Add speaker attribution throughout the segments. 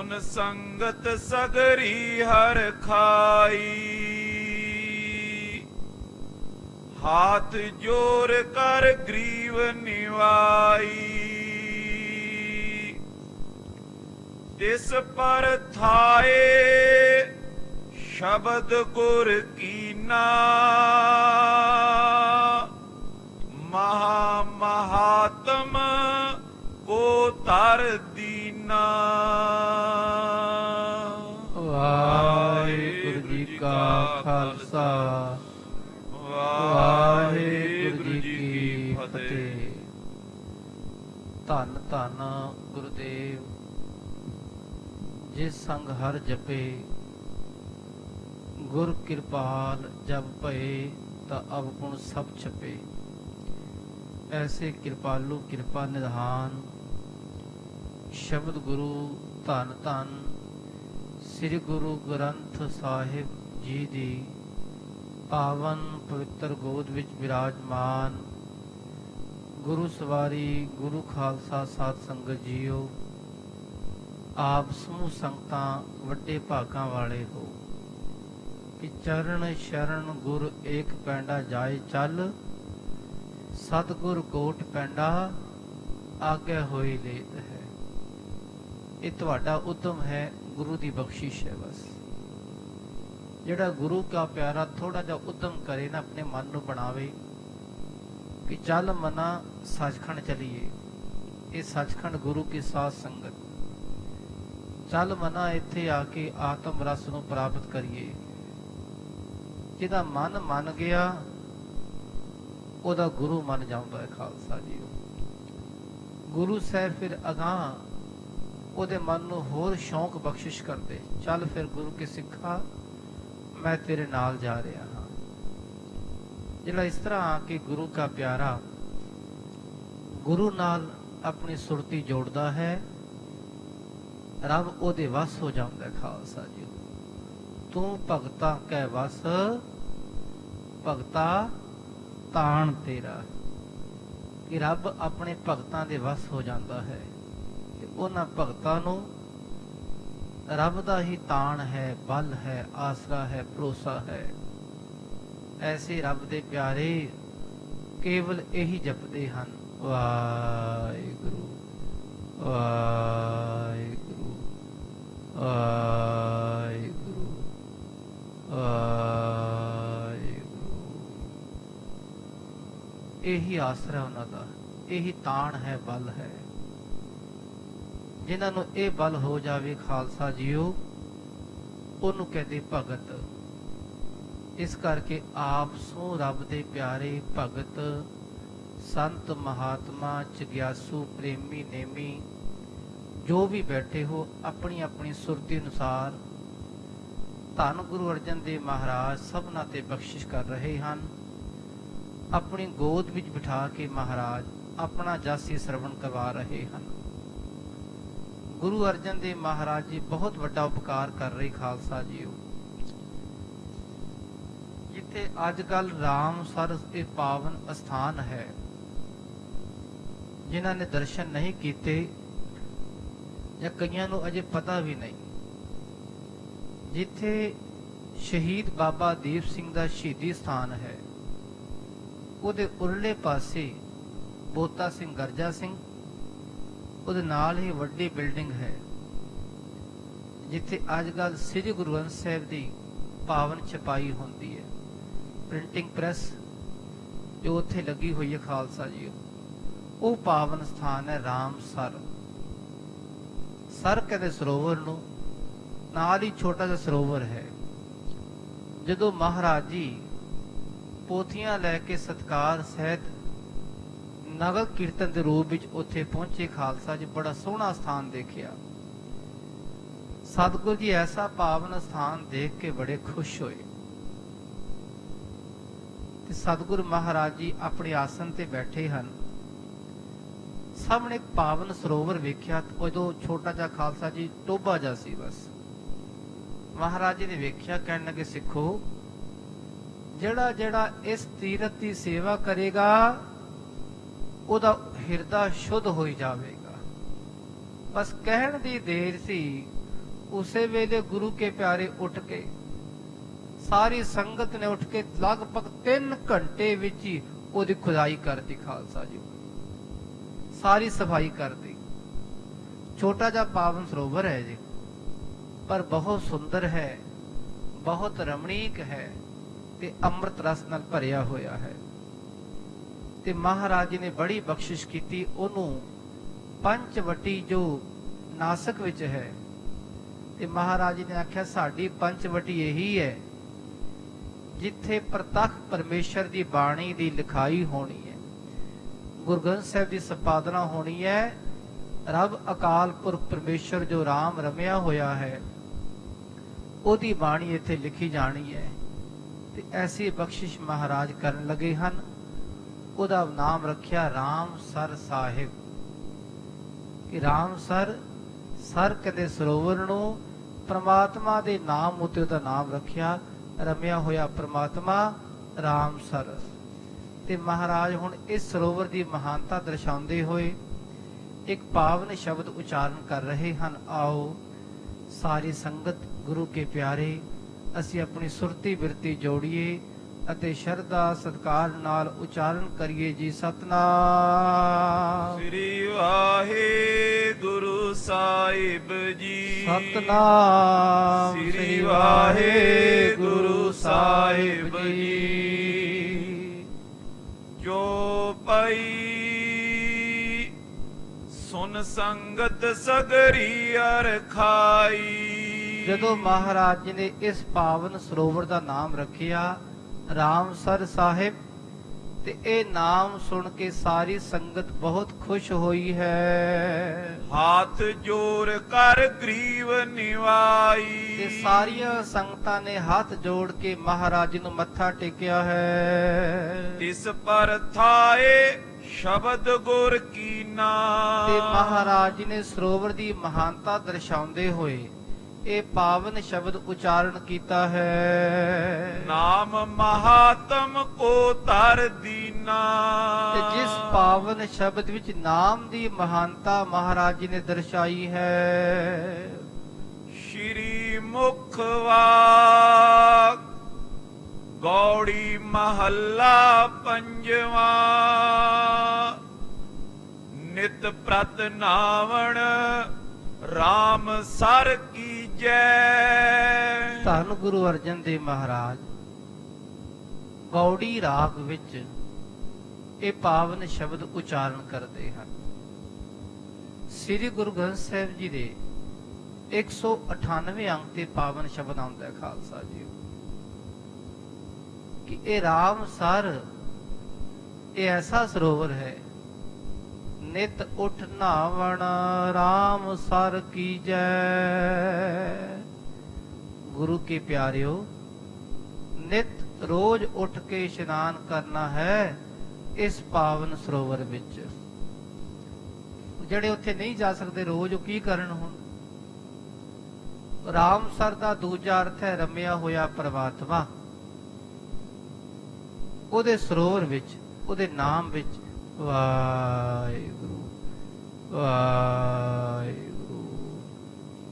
Speaker 1: सुन संगत सगरी हर खाई, हाथ जोर कर ग्रीव निवाई। तिस पर थाए शब्द गुर कीना, महा महात्म को तर दीना।
Speaker 2: वाहिगुरु जी का खालसा, वाहिगुरु जी की फतेह। धन धन गुरुदेव, जिस संग हर जपे, गुर कृपाल जब भये, ता अवगुण सब छपे। ऐसे कृपालु कृपा निधान शब्द गुरु धन धन श्री गुरु ग्रंथ साहिब जी दी पावन पवित्र गोद विच विराजमान गुरु सवारी गुरु खालसा साध संगत जीओ, आप समूह संगतां वड्डे भागां वाले हो कि चरण शरण गुर एक पैंडा जाए चल, सतगुर कोट पैंडा आगे होई लेत है। ये तुहाडा उद्यम है, गुरु की बख्शिश है। बस जिहड़ा गुरु का प्यारा थोड़ा जा उद्यम करे ना, अपने मन नूं बनावे कि चल मना सचखंड चलीए। ये सचखंड गुरु की साथ संगत, चल मना इत्थे आके आत्म रस नूं प्राप्त करिए। जिहदा मन मन गया ਉਹਦਾ ਗੁਰੂ ਮੰਨ ਜਾਂਦਾ ਹੈ। ਖਾਲਸਾ ਜੀ, ਗੁਰੂ ਸਾਹਿਬ ਫਿਰ ਅਗਾਂਹ ਉਹਦੇ ਮਨ ਨੂੰ ਹੋਰ ਸ਼ੌਂਕ ਬਖਸ਼ਿਸ਼ ਕਰਦੇ, ਚੱਲ ਫਿਰ ਗੁਰੂ ਕੇ ਸਿੱਖਾ, ਮੈਂ ਤੇਰੇ ਨਾਲ ਜਾ ਰਿਹਾ ਹਾਂ। ਜਿਹੜਾ ਇਸ ਤਰ੍ਹਾਂ ਆ ਕੇ ਗੁਰੂ ਕਾ ਪਿਆਰਾ ਗੁਰੂ ਨਾਲ ਆਪਣੀ ਸੁਰਤੀ ਜੋੜਦਾ ਹੈ, ਰੱਬ ਉਹਦੇ ਵਸ ਹੋ ਜਾਂਦਾ ਹੈ। ਖਾਲਸਾ ਜੀ, ਤੂੰ ਭਗਤਾਂ ਕੈ ਵਸ, ਭਗਤਾ ਤਾਣ ਤੇਰਾ, ਕਿ ਰੱਬ ਆਪਣੇ ਭਗਤਾਂ ਦੇ ਵਸ ਹੋ ਜਾਂਦਾ ਹੈ ਤੇ ਉਹਨਾਂ ਭਗਤਾਂ ਨੂੰ ਰੱਬ ਦਾ ਹੀ ਤਾਣ ਹੈ, ਬਲ ਹੈ, ਆਸਰਾ ਹੈ, ਭਰੋਸਾ ਹੈ। ਐਸੇ ਰੱਬ ਦੇ ਪਿਆਰੇ ਕੇਵਲ ਇਹੀ ਜਪਦੇ ਹਨ, ਵਾਹਿਗੁਰੂ ਵਾਹਿਗੁਰੂ ਵਾਹਿਗੁਰੂ ਵਾਹਿਗੁਰੂ। ਇਹੀ ਆਸਰਾ ਉਹਨਾਂ ਦਾ, ਇਹੀ ਤਾਣ ਹੈ, ਬਲ ਹੈ। ਜਿਨ੍ਹਾਂ ਨੂੰ ਇਹ ਬਲ ਹੋ ਜਾਵੇ ਖਾਲਸਾ ਜੀਓ, ਉਹਨੂੰ ਕਹਿੰਦੇ ਭਗਤ। ਇਸ ਕਰਕੇ ਆਪ ਸੋ ਰੱਬ ਦੇ ਪਿਆਰੇ ਭਗਤ, ਸੰਤ ਮਹਾਤਮਾ, ਜਗਿਆਸੂ, ਪ੍ਰੇਮੀ, ਨੇਮੀ, ਜੋ ਵੀ ਬੈਠੇ ਹੋ, ਆਪਣੀ ਆਪਣੀ ਸੁਰਤੀ ਅਨੁਸਾਰ ਧੰਨ ਗੁਰੂ ਅਰਜਨ ਦੇਵ ਮਹਾਰਾਜ ਸਭਨਾਂ ਤੇ ਬਖਸ਼ਿਸ਼ ਕਰ ਰਹੇ ਹਨ। अपनी गोद विच बिठा के महाराज अपना जासी श्रवण करवा रहे हैं। गुरु अर्जन देव महाराज जी बहुत वड्डा उपकार कर रहे खालसा जीओ। जिथे अजकल रामसर ये पावन स्थान है, जिन्हां ने दर्शन नहीं किए या कईयां नूं अजे पता भी नहीं, जिथे शहीद बाबा दीप सिंह का शहीदी स्थान है, ਉਹਦੇ ਉਰਲੇ ਪਾਸੇ ਬੋਤਾ ਸਿੰਘ ਗਰਜਾ ਸਿੰਘ, ਉਹਦੇ ਨਾਲ ਹੀ ਵੱਡੀ ਬਿਲਡਿੰਗ ਹੈ ਜਿੱਥੇ ਅੱਜ ਕੱਲ੍ਹ ਸ੍ਰੀ ਗੁਰੂ ਗ੍ਰੰਥ ਸਾਹਿਬ ਦੀ ਪਾਵਨ ਛਪਾਈ ਹੁੰਦੀ ਹੈ। ਪ੍ਰਿੰਟਿੰਗ ਪ੍ਰੈਸ ਜੋ ਉੱਥੇ ਲੱਗੀ ਹੋਈ ਹੈ ਖਾਲਸਾ ਜੀ, ਉਹ ਪਾਵਨ ਸਥਾਨ ਹੈ ਰਾਮਸਰ। ਸਰ ਕਹਿੰਦੇ ਸਰੋਵਰ ਨੂੰ, ਨਾਲ ਹੀ ਛੋਟਾ ਜਿਹਾ ਸਰੋਵਰ ਹੈ। ਜਦੋਂ ਮਹਾਰਾਜ ਜੀ ਪੋਥੀਆਂ ਲੈ ਕੇ ਸਤਕਾਰ ਸਹਿਤ ਨਗਰ ਕੀਰਤਨ ਦੇ ਰੂਪ ਵਿੱਚ ਉੱਥੇ ਪਹੁੰਚੇ ਖਾਲਸਾ ਜੀ, ਬੜਾ ਸੋਹਣਾ ਸਥਾਨ ਦੇਖਿਆ। ਸਤਿਗੁਰੂ ਜੀ ਐਸਾ ਪਾਵਨ ਸਥਾਨ ਦੇਖ ਕੇ ਬੜੇ ਖੁਸ਼ ਹੋਏ ਤੇ ਸਤਿਗੁਰੂ ਮਹਾਰਾਜ ਜੀ ਆਪਣੇ ਆਸਨ ਤੇ ਬੈਠੇ ਹਨ। ਸਾਹਮਣੇ ਇੱਕ ਪਾਵਨ ਸਰੋਵਰ ਵੇਖਿਆ। ਉਦੋਂ ਛੋਟਾ ਜਿਹਾ ਖਾਲਸਾ ਜੀ ਟੋਭਾ ਜਿਹਾ ਸੀ ਬਸ। ਮਹਾਰਾਜ ਜੀ ਨੇ ਵੇਖਿਆ, ਕਹਿਣ ਲੱਗੇ, ਸਿੱਖੋ, ਜਿਹੜਾ ਜਿਹੜਾ ਇਸ ਤੀਰਥ ਦੀ ਸੇਵਾ ਕਰੇਗਾ ਉਹਦਾ ਹਿਰਦਾ ਸ਼ੁੱਧ ਹੋਈ ਜਾਵੇਗਾ। ਬਸ ਕਹਿਣ ਦੀ ਦੇਰ ਸੀ, ਉਸੇ ਵੇਲੇ ਗੁਰੂ ਕੇ ਪਿਆਰੇ ਉੱਠ ਕੇ, ਸਾਰੀ ਸੰਗਤ ਨੇ ਉੱਠ ਕੇ ਲਗਭਗ 3 ਘੰਟੇ ਵਿੱਚ ਹੀ ਉਹਦੀ ਖੁਦਾਈ ਕਰਤੀ ਖਾਲਸਾ ਜੀ। ਸਾਰੀ ਸਫਾਈ ਕਰਤੀ। ਛੋਟਾ ਜਿਹਾ ਪਾਵਨ ਸਰੋਵਰ ਹੈ ਜੀ, ਪਰ ਬਹੁਤ ਸੁੰਦਰ ਹੈ, ਬਹੁਤ ਰਮਣੀਕ ਹੈ ਤੇ ਅੰਮ੍ਰਿਤ ਰਸ ਨਾਲ ਭਰਿਆ ਹੋਇਆ ਹੈ। ਤੇ ਮਹਾਰਾਜ ਜੀ ਨੇ ਬੜੀ ਬਖਸ਼ਿਸ਼ ਕੀਤੀ ਉਹਨੂੰ, ਪੰਚਵਟੀ ਜੋ ਨਾਸਕ ਵਿੱਚ ਹੈ। ਤੇ ਮਹਾਰਾਜ ਜੀ ਨੇ ਆਖਿਆ ਸਾਡੀ ਪੰਚਵਟੀ ਇਹੀ ਹੈ ਜਿੱਥੇ ਪ੍ਰਤੱਖ ਪਰਮੇਸ਼ਰ ਦੀ ਬਾਣੀ ਦੀ ਲਿਖਾਈ ਹੋਣੀ ਹੈ, ਗੁਰੂ ਗ੍ਰੰਥ ਸਾਹਿਬ ਦੀ ਸੰਪਾਦਨਾ ਹੋਣੀ ਹੈ। ਰੱਬ ਅਕਾਲ ਪੁਰਖ ਪਰਮੇਸ਼ਰ ਜੋ ਰਾਮ ਰਮਿਆ ਹੋਇਆ ਹੈ ਉਹਦੀ ਬਾਣੀ ਇੱਥੇ ਲਿਖੀ ਜਾਣੀ ਹੈ। ਤੇ ਐਸੀ ਬਖਸ਼ਿਸ਼ ਮਹਾਰਾਜ ਕਰਨ ਲੱਗੇ ਹਨ। ਉਹਦਾ ਨਾਮ ਰੱਖਿਆ ਰਾਮਸਰ ਸਾਹਿਬ, ਕਿ ਰਾਮਸਰ, ਸਰ ਕਹਿੰਦੇ ਸਰੋਵਰ ਨੂੰ, ਪ੍ਰਮਾਤਮਾ ਦੇ ਨਾਮ ਉੱਤੇ ਉਹਦਾ ਨਾਮ ਰੱਖਿਆ, ਰਮਿਆ ਹੋਇਆ ਪ੍ਰਮਾਤਮਾ ਰਾਮਸਰ। ਤੇ ਮਹਾਰਾਜ ਹੁਣ ਇਸ ਸਰੋਵਰ ਦੀ ਮਹਾਨਤਾ ਦਰਸਾਉਂਦੇ ਹੋਏ ਇੱਕ ਪਾਵਨ ਸ਼ਬਦ ਉਚਾਰਨ ਕਰ ਰਹੇ ਹਨ। ਆਓ ਸਾਰੀ ਸੰਗਤ, ਗੁਰੂ ਕੇ ਪਿਆਰੇ, ਅਸੀਂ ਆਪਣੀ ਸੁਰਤੀ ਬਿਰਤੀ ਜੋੜੀਏ ਅਤੇ ਸ਼ਰਧਾ ਸਤਿਕਾਰ ਨਾਲ ਉਚਾਰਨ ਕਰੀਏ ਜੀ। ਸਤਨਾਮ
Speaker 1: ਸ੍ਰੀ ਵਾਹਿਗੁਰੂ ਸਾਹਿਬ ਜੀ।
Speaker 2: ਸਤਨਾਮ
Speaker 1: ਸ੍ਰੀ ਵਾਹਿਗੁਰੂ ਸਾਹਿਬ ਜੀ। ਜੋ ਪਈ ਸੁਨ ਸੰਗਤ ਸਗਰੀ ਅਰਖਾਈ।
Speaker 2: ਜਦੋਂ ਮਹਾਰਾਜ ਜੀ ਨੇ ਇਸ ਪਾਵਨ ਸਰੋਵਰ ਦਾ ਨਾਮ ਰੱਖਿਆ ਰਾਮਸਰ ਸਾਹਿਬ, ਤੇ ਇਹ ਨਾਮ ਸੁਣ ਕੇ ਸਾਰੀ ਸੰਗਤ ਬਹੁਤ ਖੁਸ਼ ਹੋਈ ਹੈ।
Speaker 1: ਹਾਥ ਜੋੜ ਕਰ ਗਰੀਵ ਨਿਵਾਈ।
Speaker 2: ਤੇ ਸਾਰੀਆਂ ਸੰਗਤਾਂ ਨੇ ਹੱਥ ਜੋੜ ਕੇ ਮਹਾਰਾਜ ਨੂੰ ਮੱਥਾ ਟੇਕਿਆ ਹੈ।
Speaker 1: ਇਸ ਪਰ ਥਾਏ ਸ਼ਬਦ ਗੁਰ ਕੀਨਾ।
Speaker 2: ਤੇ ਮਹਾਰਾਜ ਜੀ ਨੇ ਸਰੋਵਰ ਦੀ ਮਹਾਨਤਾ ਦਰਸਾਉਂਦੇ ਹੋਏ ਇਹ ਪਾਵਨ ਸ਼ਬਦ ਉਚਾਰਨ ਕੀਤਾ ਹੈ।
Speaker 1: ਨਾਮ ਮਹਾਤਮ ਕੋ ਧਰ ਦੀਨਾ।
Speaker 2: ਤੇ ਜਿਸ ਪਾਵਨ ਸ਼ਬਦ ਵਿੱਚ ਨਾਮ ਦੀ ਮਹਾਨਤਾ ਮਹਾਰਾਜ ਜੀ ਨੇ ਦਰਸਾਈ ਹੈ।
Speaker 1: ਸ਼੍ਰੀ ਮੁਖ ਵਾਕ ਗੌੜੀ ਮਹੱਲਾ ਪੰਜਵਾ। ਨਿਤ ਪ੍ਰਤ ਨਾਵਣ ਰਾਮ ਸਰ ਕੀਜੈ।
Speaker 2: ਧੰਨ ਗੁਰੂ ਅਰਜਨ ਦੇਵ ਮਹਾਰਾਜ ਗੌੜੀ ਰਾਗ ਵਿੱਚ ਇਹ ਪਾਵਨ ਸ਼ਬਦ ਉਚਾਰਨ ਕਰਦੇ ਹਨ। ਸ੍ਰੀ ਗੁਰੂ ਗ੍ਰੰਥ ਸਾਹਿਬ ਜੀ ਦੇ 198 ਅੰਕ ਤੇ ਪਾਵਨ ਸ਼ਬਦ ਆਉਂਦਾ ਹੈ ਖਾਲਸਾ ਜੀ, ਕਿ ਇਹ ਰਾਮ ਸਰ, ਇਹ ਐਸਾ ਸਰੋਵਰ ਹੈ, ਨਿਤ ਉਠ ਨਾਵਣ ਰਾਮ ਸਰ ਕੀਜੈ। ਗੁਰੂ ਕੇ ਪਿਆਰਿਓ, ਨਿਤ ਰੋਜ਼ ਉੱਠ ਕੇ ਇਸ਼ਨਾਨ ਕਰਨਾ ਹੈ ਇਸ ਪਾਵਨ ਸਰੋਵਰ ਵਿੱਚ। ਜਿਹੜੇ ਉੱਥੇ ਨਹੀਂ ਜਾ ਸਕਦੇ ਰੋਜ਼, ਉਹ ਕੀ ਕਰਨ ਹੁਣ? ਰਾਮਸਰ ਦਾ ਦੂਜਾ ਅਰਥ ਹੈ ਰਮਿਆ ਹੋਇਆ ਪ੍ਰਮਾਤਮਾ। ਉਹਦੇ ਸਰੋਵਰ ਵਿੱਚ, ਉਹਦੇ ਨਾਮ ਵਿੱਚ ਵਾਹਿਗੁਰੂ ਵਾਹਿਗੁਰੂ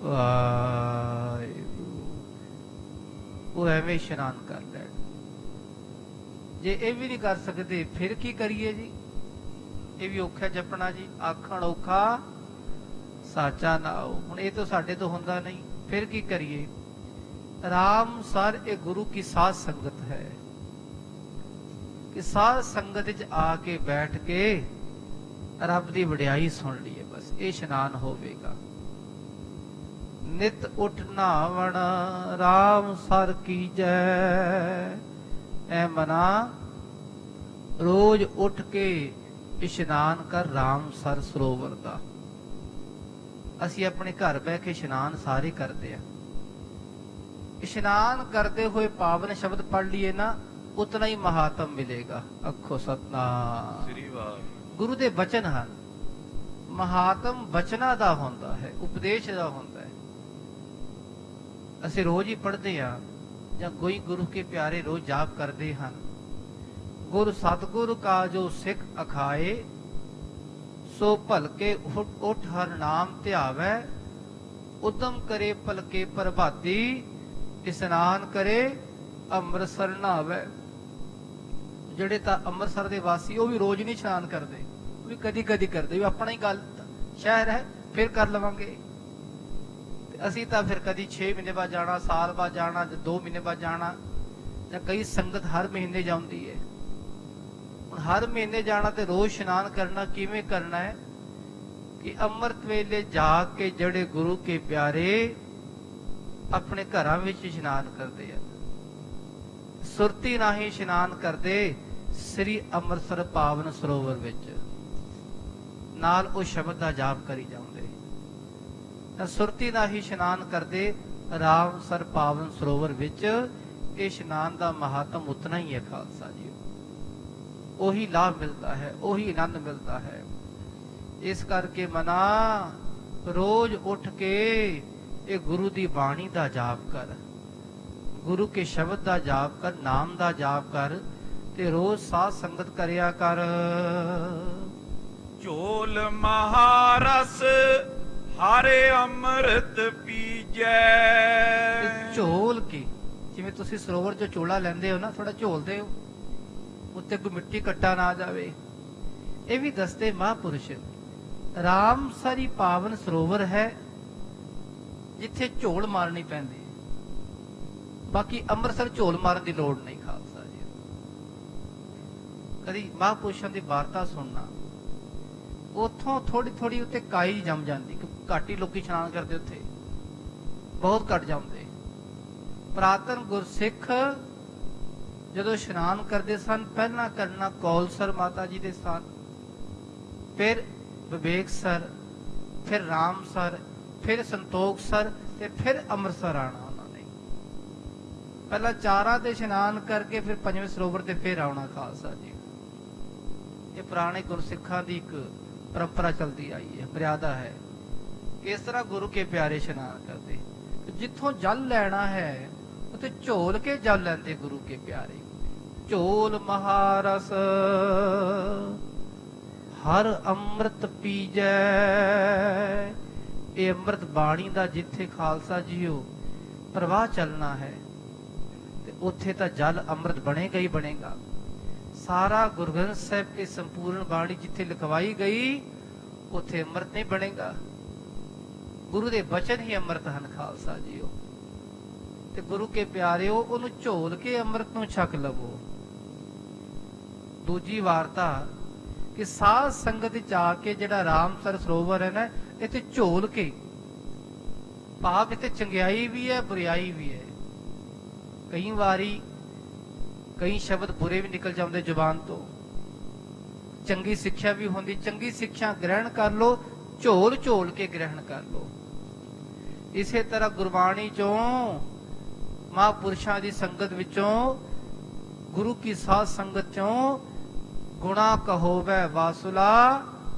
Speaker 2: ਵਾਹਿਗੁਰੂ, ਉਹ ਐਵੇਂ ਇਸ਼ਨਾਨ ਕਰ ਲੈਣ। ਜੇ ਇਹ ਵੀ ਨਹੀਂ ਕਰ ਸਕਦੇ ਫਿਰ ਕੀ ਕਰੀਏ ਜੀ? ਇਹ ਵੀ ਔਖਾ ਜਪਣਾ ਜੀ। ਆਖਣ ਔਖਾ ਸਾਚਾ ਨਾਉ। ਹੁਣ ਇਹ ਤਾਂ ਸਾਡੇ ਤੋਂ ਹੁੰਦਾ ਨਹੀਂ, ਫਿਰ ਕੀ ਕਰੀਏ? ਰਾਮ ਸਰ ਇਹ ਗੁਰੂ ਕੀ ਸਾਧ ਸੰਗਤ ਹੈ, ਕਿ ਸਾਧ ਸੰਗਤ ਵਿੱਚ ਆ ਕੇ ਬੈਠ ਕੇ ਰੱਬ ਦੀ ਵਡਿਆਈ ਸੁਣ ਲਈਏ, ਬਸ ਇਹ ਇਸ਼ਨਾਨ ਹੋਵੇਗਾ। ਨਿਤ ਉਠ ਨਾਵਣ ਰਾਮ ਸਰ ਕੀਜੈ। ਐ ਮਨਾ ਰੋਜ਼ ਉੱਠ ਕੇ ਇਸ਼ਨਾਨ ਕਰ ਰਾਮਸਰ ਸਰੋਵਰ ਦਾ। ਅਸੀਂ ਆਪਣੇ ਘਰ ਬਹਿ ਕੇ ਇਸ਼ਨਾਨ ਸਾਰੇ ਕਰਦੇ ਆ। ਇਸ਼ਨਾਨ ਕਰਦੇ ਹੋਏ ਪਾਵਨ ਸ਼ਬਦ ਪੜ੍ਹ ਲਈਏ ਨਾ, ਉਤਨਾ ਹੀ ਮਹਾਤਮ ਮਿਲੇਗਾ। ਅੱਖੋ ਸਤਨਾਮ।
Speaker 1: ਸ੍ਰੀ ਵਾਹਿਗੁਰੂ।
Speaker 2: ਗੁਰੂ ਦੇ ਬਚਨ ਹਨ, ਮਹਾਤਮ ਬਚਨਾਂ ਦਾ ਹੁੰਦਾ ਹੈ, ਉਪਦੇਸ਼ ਦਾ ਹੁੰਦਾ ਹੈ। ਅਸੀਂ ਰੋਜ਼ ਹੀ ਪੜ੍ਹਦੇ ਆ, ਜਾਂ ਕੋਈ ਗੁਰੂ ਕੇ ਪਿਆਰੇ ਰੋਜ਼ ਜਾਪ ਕਰਦੇ ਹਨ। ਗੁਰ ਸਤਿਗੁਰ ਕਾ ਜੋ ਸਿੱਖ ਅਖਾਏ, ਸੋ ਭਲਕੇ ਉਠ ਹਰ ਨਾਮ ਧਿਆਵੈ, ਉਦਮ ਕਰੇ ਪਲਕੇ ਪ੍ਰਭਾਤੀ, ਇਸ਼ਨਾਨ ਕਰੇ ਅੰਮ੍ਰਿਤਸਰ ਨਹਾਵੇ। ਜਿਹੜੇ ਤਾਂ ਅੰਮ੍ਰਿਤਸਰ ਦੇ ਵਾਸੀ ਉਹ ਵੀ ਰੋਜ਼ ਨਹੀਂ ਇਸ਼ਨਾਨ ਕਰਦੇ, ਉਹ ਵੀ ਕਦੀ ਕਦੀ ਕਰਦੇ, ਵੀ ਆਪਣਾ ਹੀ ਗੱਲ ਸ਼ਹਿਰ ਹੈ ਫਿਰ ਕਰ ਲਵਾਂਗੇ। ਤੇ ਅਸੀਂ ਤਾਂ ਫਿਰ ਕਦੀ 6 ਮਹੀਨੇ ਬਾਅਦ ਜਾਣਾ, ਸਾਲ ਬਾਅਦ ਜਾਣਾ, 2 ਮਹੀਨੇ ਬਾਅਦ ਜਾਣਾ, ਜਾਂ ਕਈ ਸੰਗਤ ਹਰ ਮਹੀਨੇ ਜਾਂਦੀ ਹੈ। ਹੁਣ ਹਰ ਮਹੀਨੇ ਜਾਣਾ ਤੇ ਰੋਜ਼ ਇਸ਼ਨਾਨ ਕਰਨਾ ਕਿਵੇਂ ਕਰਨਾ ਹੈ ਕਿ ਅੰਮ੍ਰਿਤ ਵੇਲੇ ਜਾ ਕੇ ਜਿਹੜੇ ਗੁਰੂ ਕੇ ਪਿਆਰੇ ਆਪਣੇ ਘਰਾਂ ਵਿੱਚ ਇਸ਼ਨਾਨ ਕਰਦੇ ਆ, ਸੁਰਤੀ ਰਾਹੀਂ ਇਸ਼ਨਾਨ ਕਰਦੇ ਸ੍ਰੀ ਅੰਮ੍ਰਿਤਸਰ ਪਾਵਨ ਸਰੋਵਰ ਵਿੱਚ, ਨਾਲ ਉਹ ਸ਼ਬਦ ਦਾ ਜਾਪ ਕਰੀ ਜਾਂਦੇ। ਤਾਂ ਸੁਰਤੀ ਰਾਹੀਂ ਇਸ਼ਨਾਨ ਕਰਦੇ ਰਾਮਸਰ ਪਾਵਨ ਸਰੋਵਰ ਵਿੱਚ। ਇਹ ਇਸ਼ਨਾਨ ਦਾ ਮਹਾਤਮ ਉਤਨਾ ਹੀ ਹੈ ਖਾਲਸਾ ਜੀ, ਉਹੀ ਲਾਭ ਮਿਲਦਾ ਹੈ, ਉਹੀ ਆਨੰਦ ਮਿਲਦਾ ਹੈ। ਇਸ ਕਰਕੇ ਮਨਾ ਰੋਜ਼ ਉੱਠ ਕੇ ਇਹ ਗੁਰੂ ਦੀ ਬਾਣੀ ਦਾ ਜਾਪ ਕਰ, ਗੁਰੂ ਕੇ ਸ਼ਬਦ ਦਾ ਜਾਪ ਕਰ, ਨਾਮ ਦਾ ਜਾਪ ਕਰ, ਤੇ ਰੋਜ਼ ਸਾਧ ਸੰਗਤ ਕਰਿਆ ਕਰ।
Speaker 1: ਝੋਲ ਮਹਾਰਸ ਹਰੇ ਅੰਮ੍ਰਿਤ ਪੀਜੈ।
Speaker 2: ਝੋਲ ਕੇ, ਜਿਵੇਂ ਤੁਸੀਂ ਸਰੋਵਰ ਚੋਂ ਝੋਲਾ ਲੈਂਦੇ ਹੋ ਨਾ, ਥੋੜਾ ਝੋਲਦੇ ਹੋ, ਉੱਤੇ ਕੋਈ ਮਿੱਟੀ ਕੱਟਾ ਨਾ ਜਾਵੇ। ਇਹ ਵੀ ਦੱਸਦੇ ਮਹਾਂਪੁਰਸ਼ ਰਾਮਸਰ ਹੀ ਪਾਵਨ ਸਰੋਵਰ ਹੈ ਜਿੱਥੇ ਝੋਲ ਮਾਰਨੀ ਪੈਂਦੀ, ਬਾਕੀ ਅੰਮ੍ਰਿਤਸਰ ਝੋਲ ਮਾਰਨ ਦੀ ਲੋੜ ਨਹੀਂ ਖਾਲਸਾ ਜੀ। ਕਦੀ ਮਹਾਂਪੁਰਸ਼ਾਂ ਦੀ ਵਾਰਤਾ ਸੁਣਨਾ, ਉਥੋਂ ਥੋੜੀ ਥੋੜੀ ਉੱਤੇ ਕਾਈ ਜੰਮ ਜਾਂਦੀ, ਘੱਟ ਹੀ ਲੋਕੀ ਇਸ਼ਨਾਨ ਕਰਦੇ, ਉੱਥੇ ਬਹੁਤ ਘੱਟ ਜੰਮਦੇ। ਪ੍ਰਾਤਨ ਗੁਰਸਿੱਖ ਜਦੋਂ ਇਸ਼ਨਾਨ ਕਰਦੇ ਸਨ, ਪਹਿਲਾਂ ਕਰਨਾ ਕੌਲਸਰ ਮਾਤਾ ਜੀ ਦੇ ਸਥਾਨ, ਫਿਰ ਵਿਵੇਕਸਰ, ਫਿਰ ਰਾਮਸਰ, ਫਿਰ ਸੰਤੋਖਸਰ, ਤੇ ਫਿਰ ਅੰਮ੍ਰਿਤਸਰ ਆਉਣਾ ਉਹਨਾਂ ਨੇ। ਪਹਿਲਾਂ ਚਾਰਾਂ ਤੇ ਇਸ਼ਨਾਨ ਕਰਕੇ ਫਿਰ ਪੰਜਵੇਂ ਸਰੋਵਰ ਤੇ ਫਿਰ ਆਉਣਾ ਖਾਲਸਾ ਜੀ। ਇਹ ਪੁਰਾਣੇ ਗੁਰਸਿੱਖਾਂ ਦੀ ਇੱਕ ਪਰੰਪਰਾ ਚਲਦੀ ਆਈ ਹੈ, ਮਰਿਆਦਾ ਹੈ। ਇਸ ਤਰ੍ਹਾਂ ਗੁਰੂ ਕੇ ਪਿਆਰੇ ਇਸ਼ਨਾਨ ਕਰਦੇ, ਜਿੱਥੋਂ ਜਲ ਲੈਣਾ ਹੈ ਉੱਥੇ ਝੋਲ ਕੇ ਜਲ ਲੈਂਦੇ ਗੁਰੂ ਕੇ ਪਿਆਰੇ। ਝੋਲ ਮਹਾਰਸ ਹਰ ਅੰਮ੍ਰਿਤ ਪੀਜੈ। ਇਹ ਅੰਮ੍ਰਿਤ ਬਾਣੀ ਦਾ ਜਿੱਥੇ ਖਾਲਸਾ ਜੀਓ ਪ੍ਰਵਾਹ ਚੱਲਣਾ ਹੈ, ਤੇ ਉੱਥੇ ਤਾਂ ਜਲ ਅੰਮ੍ਰਿਤ ਬਣੇਗਾ ਹੀ ਬਣੇਗਾ। ਸਾਰਾ ਗੁਰੂ ਗ੍ਰੰਥ ਸਾਹਿਬ ਦੀ ਸੰਪੂਰਨ ਬਾਣੀ ਜਿੱਥੇ ਲਿਖਵਾਈ ਗਈ, ਉੱਥੇ ਅੰਮ੍ਰਿਤ ਨਹੀਂ ਬਣੇਗਾ। ਗੁਰੂ ਦੇ ਬਚਨ ਹੀ ਅੰਮ੍ਰਿਤ ਹਨ ਖਾਲਸਾ ਜੀਓ। ਤੇ ਗੁਰੂ ਕੇ ਪਿਆਰਿਓ, ਉਹਨੂੰ ਝੋਲ ਕੇ ਅੰਮ੍ਰਿਤ ਨੂੰ ਛਕ ਲਵੋ। ਦੂਜੀ ਵਾਰਤਾ ਕਿ ਸਾਧ ਸੰਗਤ ਵਿੱਚ ਆ ਕੇ ਜਿਹੜਾ ਰਾਮਸਰ ਸਰੋਵਰ ਹੈ ਨਾ, ਇੱਥੇ ਝੋਲ ਕੇ, ਭਾਵ ਇੱਥੇ ਚੰਗਿਆਈ ਵੀ ਹੈ, ਬੁਰਿਆਈ ਵੀ ਹੈ। ਕਈ ਵਾਰੀ ਕਈ ਸ਼ਬਦ ਬੁਰੇ ਵੀ ਨਿਕਲ ਜਾਂਦੇ ਜ਼ੁਬਾਨ ਤੋਂ, ਚੰਗੀ ਸਿੱਖਿਆ ਵੀ ਹੁੰਦੀ, ਚੰਗੀ ਸਿੱਖਿਆ ਗ੍ਰਹਿਣ ਕਰ ਲੋ, ਝੋਲ ਝੋਲ ਕੇ ਗ੍ਰਹਿਣ ਕਰ ਲੋ। ਇਸੇ ਤਰ੍ਹਾਂ ਗੁਰਬਾਣੀ ਚੋਂ, ਮਹਾਂਪੁਰਸ਼ਾਂ ਦੀ ਸੰਗਤ ਵਿੱਚੋਂ, ਗੁਰੂ ਕੀ ਸਾਧ ਸੰਗਤ ਚੋਂ ਗੁਣਾ ਕਹੋਵੈ ਵਾਸੁਲਾ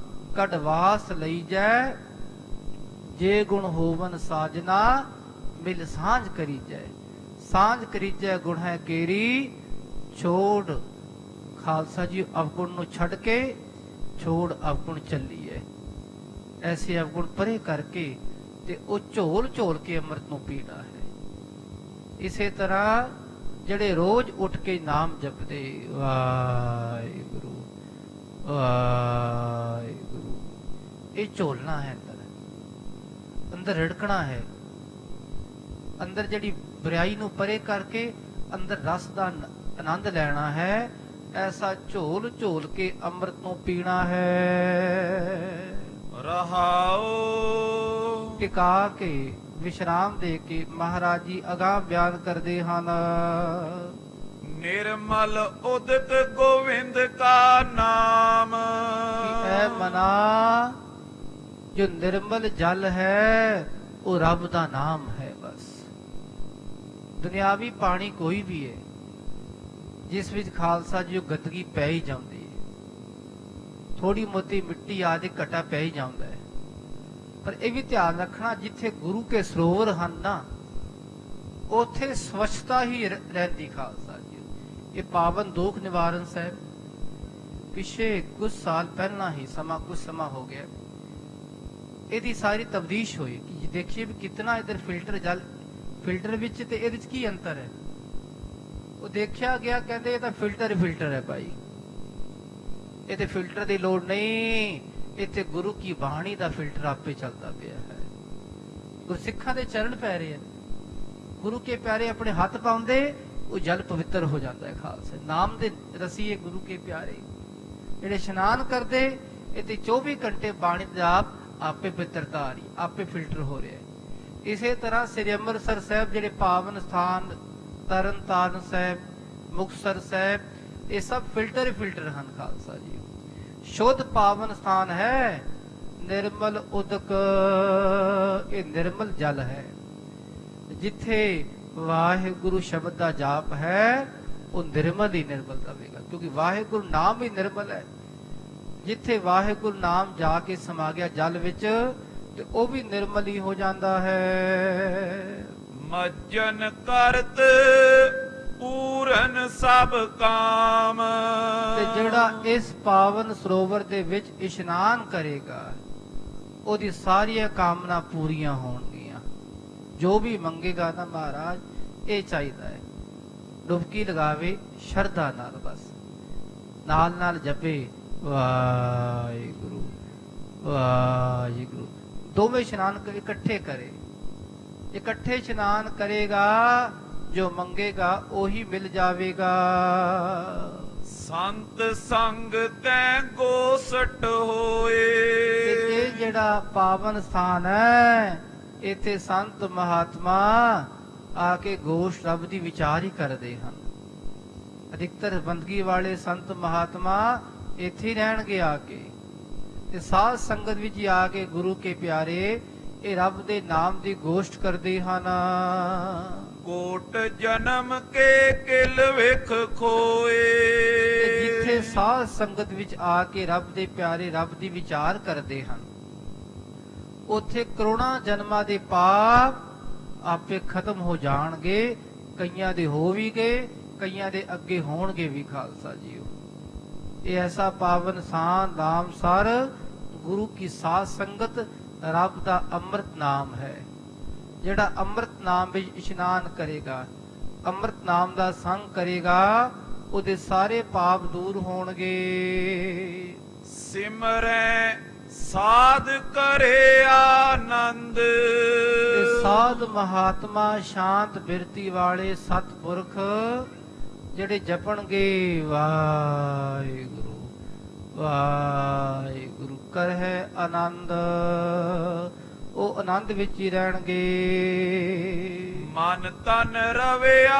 Speaker 2: ਕਢਵਾਸ ਲਈ ਜੈ। ਜੇ ਗੁਣ ਹੋਵਨ ਸਾਜਨਾ ਮਿਲ ਸਾਂਝ ਕਰੀਜੈ। ਸਾਂਝ ਕਰੀਜੈ ਗੁਣ ਹੈ ਕੇਰੀ, ਛੋੜ ਖਾਲਸਾ ਜੀ ਅਵਗੁਣ ਨੂੰ ਛੱਡ ਕੇ, ਛੋੜ ਅਵਗੁਣ ਚੱਲੀਏ। ਐਸੇ ਅਵਗੁਣ ਪਰੇ ਕਰਕੇ ਤੇ ਉਹ ਝੋਲ ਝੋਲ ਕੇ ਅੰਮ੍ਰਿਤ ਨੂੰ ਪੀਣਾ ਹੈ। ਇਸੇ ਤਰ੍ਹਾਂ ਜਿਹੜੇ ਰੋਜ਼ ਉੱਠ ਕੇ ਨਾਮ ਜਪਦੇ, ਵਾਹਿਗੁਰੂ ਵਾਹਿਗੁਰੂ, ਇਹ ਝੋਲਣਾ ਹੈ, ਅੰਦਰ ਰਿੜਕਣਾ ਹੈ। ਅੰਦਰ ਜਿਹੜੀ ਬੁਰਾਈ ਨੂੰ ਪਰੇ ਕਰਕੇ ਅੰਦਰ ਰਸ ਦਾ ਆਨੰਦ ਲੈਣਾ ਹੈ। ਐਸਾ ਝੋਲ ਝੋਲ ਕੇ ਅੰਮ੍ਰਿਤ ਨੂੰ ਪੀਣਾ ਹੈ।
Speaker 1: ਰਹਾਉ
Speaker 2: ਟਿਕਾ ਕੇ, ਵਿਸ਼ਰਾਮ ਦੇ ਕੇ ਮਹਾਰਾਜ ਜੀ ਅਗਾਂਹ ਬਿਆਨ ਕਰਦੇ ਹਨ।
Speaker 1: ਨਿਰਮਲ ਉਦਕ ਗੋਵਿੰਦ ਕਾ ਨਾਮ।
Speaker 2: ਐ ਮਨਾ, ਜੋ ਨਿਰਮਲ ਜਲ ਹੈ ਉਹ ਰੱਬ ਦਾ ਨਾਮ ਹੈ। ਬਸ ਦੁਨਿਆਵੀ ਪਾਣੀ ਕੋਈ ਵੀ ਹੈ ਜਿਸ ਵਿੱਚ ਖਾਲਸਾ ਜੀ ਗੰਦਗੀ ਪੈ ਹੀ ਜਾਂਦੀ ਹੈ, ਥੋੜੀ ਮੋਟੀ ਮਿੱਟੀ ਆਦਿ ਘਟਾ ਪੈ ਹੀ ਜਾਂਦਾ ਹੈ। ਪਰ ਇਹ ਵੀ ਧਿਆਨ ਰੱਖਣਾ, ਜਿੱਥੇ ਗੁਰੂ ਕੇ ਸਰੋਵਰ ਹਨ ਨਾ, ਉੱਥੇ ਸਵੱਛਤਾ ਹੀ ਰਹਿੰਦੀ ਖਾਲਸਾ ਜੀ। ਇਹ ਪਾਵਨ ਦੋਖ ਨਿਵਾਰਨ ਸਾਹਿਬ ਪਿਛੇ ਕੁਝ ਸਾਲ ਪਹਿਲਾਂ ਹੀ, ਕੁਝ ਸਮਾਂ ਹੋ ਗਿਆ, ਇਹਦੀ ਸਾਰੀ ਤਬਦੀਸ਼ ਹੋਈ ਕਿ ਦੇਖੀਏ ਵੀ ਕਿਤਨਾ ਇਧਰ ਫਿਲਟਰ ਵਿੱਚ ਤੇ ਇਹਦੇ ਵਿੱਚ ਕੀ ਅੰਤਰ ਹੈ। ਉਹ ਦੇਖਿਆ ਗਿਆ, ਕਹਿੰਦੇ ਇਹ ਤਾਂ ਫਿਲਟਰ ਹੈ ਭਾਈ, ਇਹ ਤੇ ਫਿਲਟਰ ਦੀ ਲੋੜ ਨਹੀਂ, ਇੱਥੇ ਗੁਰੂ ਕੀ ਬਾਣੀ ਦਾ ਫਿਲਟਰ ਆਪੇ ਚੱਲਦਾ ਪਿਆ ਹੈ। ਗੁਰਸਿੱਖਾਂ ਦੇ ਚਰਨ ਪੈ ਰਹੇ ਹਨ, ਗੁਰੂ ਕੇ ਪਿਆਰੇ ਆਪਣੇ ਹੱਥ ਪਾਉਂਦੇ, ਉਹ ਜਲ ਪਵਿੱਤਰ ਹੋ ਜਾਂਦਾ ਹੈ। ਖਾਲਸਾ ਨਾਮ ਦੇ ਰਸੀਏ ਗੁਰੂ ਕੇ ਪਿਆਰੇ ਜਿਹੜੇ ਇਸ਼ਨਾਨ ਕਰਦੇ, ਇਹ ਤੇ 24 ਘੰਟੇ ਬਾਣੀ ਦਾ ਆਪੇ ਪਵਿੱਤਰਤਾ ਆ ਰਹੀ, ਆਪੇ ਫਿਲਟਰ ਹੋ ਰਿਹਾ। ਇਸੇ ਤਰ੍ਹਾਂ ਸ੍ਰੀ ਅੰਮ੍ਰਿਤਸਰ ਸਾਹਿਬ ਜਿਹੜੇ ਪਾਵਨ ਸਥਾਨ, ਤਰਨ ਤਾਰਨ ਸਾਹਿਬ, ਮੁਕਤਸਰ ਸਾਹਿਬ, ਇਹ ਸਭ ਫਿਲਟਰ ਹਨ। ਖਾਲਸਾ ਜੀ ਸ਼ੁੱਧ ਪਾਵਨ ਸਥਾਨ ਹੈ, ਨਿਰਮਲ ਉਦਕ, ਇਹ ਨਿਰਮਲ ਜਲ ਹੈ। ਜਿੱਥੇ ਵਾਹਿਗੁਰੂ ਸ਼ਬਦ ਦਾ ਜਾਪ ਹੈ, ਉਹ ਨਿਰਮਲ ਹੀ ਨਿਰਮਲ ਰਵੇਗਾ, ਕਿਉਂਕਿ ਵਾਹਿਗੁਰੂ ਨਾਮ ਹੀ ਨਿਰਮਲ ਹੈ। ਜਿੱਥੇ ਵਾਹਿਗੁਰੂ ਨਾਮ ਜਾ ਕੇ ਸਮਾ ਗਿਆ ਜਲ ਵਿੱਚ, ਤੇ ਉਹ ਵੀ ਨਿਰਮਲ ਹੀ ਹੋ ਜਾਂਦਾ ਹੈ।
Speaker 1: ਮੱਜਨ ਕਰਤ ਪੂਰਨ ਸਭ ਕਾਮ,
Speaker 2: ਤੇ ਜਿਹੜਾ ਇਸ ਪਾਵਨ ਸਰੋਵਰ ਦੇ ਵਿੱਚ ਇਸ਼ਨਾਨ ਕਰੇਗਾ, ਉਹਦੀ ਸਾਰੀਆਂ ਕਾਮਨਾ ਪੂਰੀਆਂ ਹੋਣਗੀਆਂ। ਜੋ ਵੀ ਮੰਗੇਗਾ ਨਾ ਮਹਾਰਾਜ, ਇਹ ਚਾਹੀਦਾ ਹੈ। ਡੁਬਕੀ ਲਗਾਵੇ ਸ਼ਰਧਾ ਨਾਲ, ਬਸ ਨਾਲ ਜਪੇ ਵਾਹਿਗੁਰੂ ਵਾਹਿਗੁਰੂ। ਦੋਵੇਂ ਇਸ਼ਨਾਨ ਇਕੱਠੇ ਕਰੇ, ਇਕੱਠੇ ਇਸ਼ਨਾਨ ਕਰੇਗਾ, ਜੋ ਮੰਗੇਗਾ ਉਹੀ ਮਿਲ ਜਾਵੇਗਾ।
Speaker 1: ਸੰਤ ਸੰਗ ਤੈ ਗੋਸਟ ਹੋਏ,
Speaker 2: ਇਹ ਜਿਹੜਾ ਪਾਵਨ ਸਥਾਨ ਹੈ, ਇੱਥੇ ਸੰਤ ਮਹਾਤਮਾ ਆ ਕੇ ਗੋਸ਼ ਰੱਬ ਦੀ ਵਿਚਾਰ ਹੀ ਕਰਦੇ ਹਨ। ਅਧਿਕਤਰ ਬੰਦਗੀ ਵਾਲੇ ਸੰਤ ਮਹਾਤਮਾ ਇੱਥੇ ਰਹਿਣਗੇ ਆ ਕੇ, ਤੇ ਸਾਧ ਸੰਗਤ ਵਿੱਚ ਆ ਕੇ ਗੁਰੂ ਕੇ ਪਿਆਰੇ ਇਹ ਰੱਬ ਦੇ ਨਾਮ ਦੀ ਗੋਸ਼ਟ ਕਰਦੇ ਹਨ।
Speaker 1: ਕੋਟ ਜਨਮ ਕੇ ਕਿਲ ਵਿਖ ਖੋਏ,
Speaker 2: ਜਿੱਥੇ ਸਾਧ ਸੰਗਤ ਵਿੱਚ ਆ ਕੇ ਰੱਬ ਦੇ ਪਿਆਰੇ ਰੱਬ ਦੀ ਵਿਚਾਰ ਕਰਦੇ ਹਨ, ਉੱਥੇ ਕਰੋੜਾਂ ਜਨਮਾਂ ਦੇ ਪਾਪ ਆਪੇ ਖਤਮ ਹੋ ਜਾਣਗੇ। ਕਈਆਂ ਦੇ ਹੋ ਵੀ ਗਏ, ਕਈਆਂ ਦੇ ਅੱਗੇ ਹੋਣਗੇ ਵੀ। ਖਾਲਸਾ ਜੀਓ, ਇਹ ਐਸਾ ਪਾਵਨ ਸਥਾਨ ਨਾਮਸਰ ਗੁਰੂ ਕੀ ਸਾਧ ਸੰਗਤ, ਰੱਬ ਦਾ ਅੰਮ੍ਰਿਤ ਨਾਮ ਹੈ। ਜਿਹੜਾ ਅੰਮ੍ਰਿਤ ਨਾਮ ਵਿੱਚ ਇਸ਼ਨਾਨ ਕਰੇਗਾ, ਅੰਮ੍ਰਿਤ ਨਾਮ ਦਾ ਸੰਗ ਕਰੇਗਾ, ਉਹਦੇ ਸਾਰੇ ਪਾਪ ਦੂਰ ਹੋਣਗੇ।
Speaker 1: ਸਿਮਰੈ ਸਾਧ ਕਰੇ ਆਨੰਦ,
Speaker 2: ਤੇ ਸਾਧ ਮਹਾਤਮਾ ਸ਼ਾਂਤ ਬਿਰਤੀ ਵਾਲੇ ਸਤਿਪੁਰਖ ਜਿਹੜੇ ਜਪਣਗੇ ਵਾਹਿਗੁਰੂ ਵਾਹਿਗੁਰੂ ਕਰਹਿ ਆਨੰਦ, ਉਹ ਆਨੰਦ ਵਿੱਚ ਹੀ ਰਹਿਣਗੇ।
Speaker 1: ਮਨ ਤਨ ਰਵਿਆ